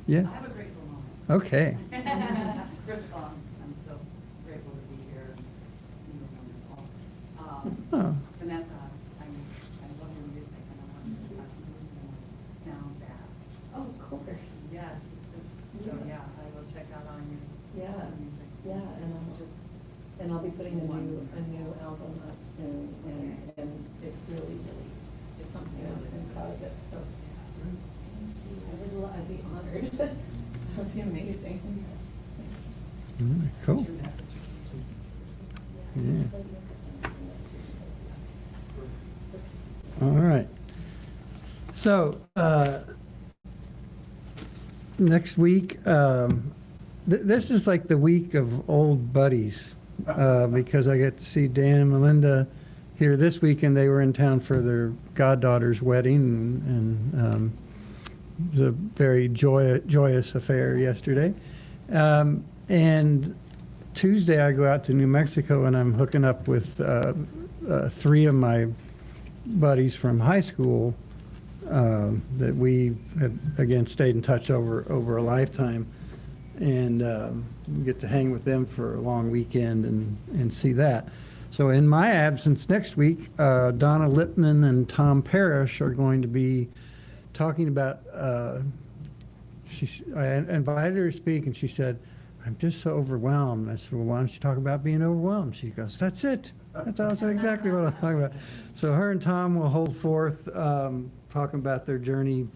Yeah. I have a grateful moment. Okay. First of all, I'm so grateful to be here. You know, wonderful. Oh. Vanessa, I love your music, and I want to talk to you sound bath. Oh, of course. Yes, so yeah, I will check out on your Yeah, music. yeah, and I'll be putting a new album up soon, and it's really, it's something else, I'm proud of it, so. I amazing. Cool. Yeah. All right. So, next week, this is like the week of old buddies, because I get to see Dan and Melinda here this week, and they were in town for their goddaughter's wedding, and it was a very joyous affair yesterday. And Tuesday I go out to New Mexico, and I'm hooking up with 3 of my buddies from high school that we have, again, stayed in touch over a lifetime, and we get to hang with them for a long weekend and see that. So in my absence next week, Donna Lipman and Tom Parrish are going to be talking about, I invited her to speak, and she said, "I'm just so overwhelmed." I said, "Well, why don't you talk about being overwhelmed?" She goes, "That's it. That's also exactly what I'm talking about." So her and Tom will hold forth, talking about their journey,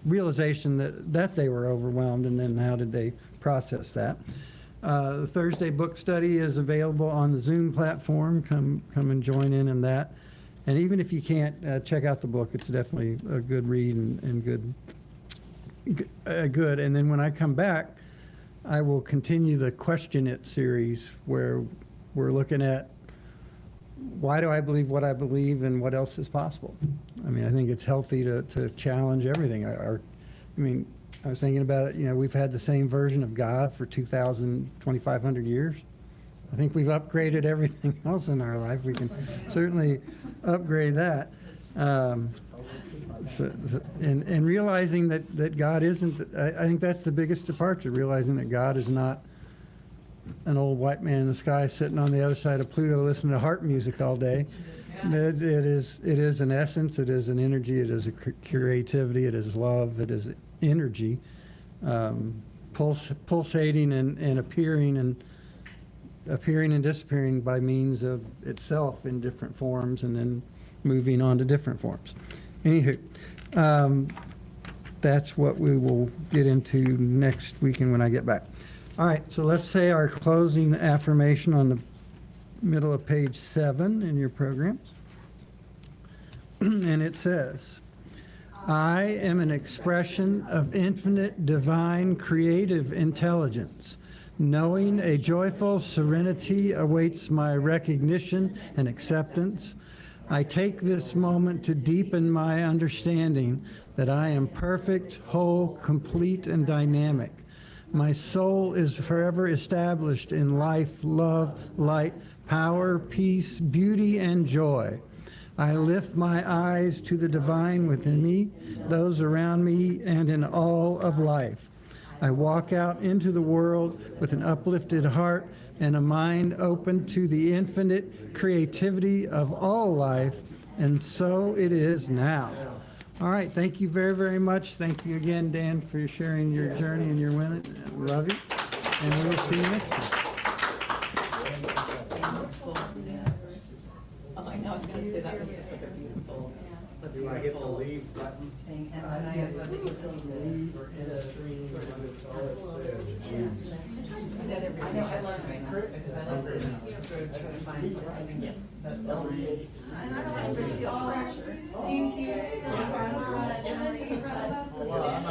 realization that they were overwhelmed, and then how did they process that. The Thursday book study is available on the Zoom platform. Come and join in that. And even if you can't, check out the book. It's definitely a good read and good. And then when I come back, I will continue the Question It series, where we're looking at why do I believe what I believe and what else is possible. I mean, I think it's healthy to challenge everything. I was thinking about it, we've had the same version of God for 2,500 years. I think we've upgraded everything else in our life. We can certainly upgrade that. And realizing that God isn't, I think that's the biggest departure, realizing that God is not an old white man in the sky sitting on the other side of Pluto listening to harp music all day. It is an essence, it is an energy, it is a creativity, it is love, it is energy, pulsating and appearing and disappearing by means of itself in different forms, and then moving on to different forms. Anywho, that's what we will get into next weekend when I get back. All right, so let's say our closing affirmation on the middle of page 7 in your programs. And it says, "I am an expression of infinite divine creative intelligence. Knowing a joyful serenity awaits my recognition and acceptance, I take this moment to deepen my understanding that I am perfect, whole, complete, and dynamic. My soul is forever established in life, love, light, power, peace, beauty, and joy. I lift my eyes to the divine within me, those around me, and in all of life. I walk out into the world with an uplifted heart and a mind open to the infinite creativity of all life, and so it is now." All right, thank you very, very much. Thank you again, Dan, for sharing your journey and your win. Ravi, and we will see you next time. Oh, I know, I was gonna say that was just like a beautiful, Do I hit the leave button? thing, and then I have to Leave or end stream, that's all it says. I know, I love doing that, because I love to sort of try to find something that aligns. And I don't want to feel pressure. Thank you so much.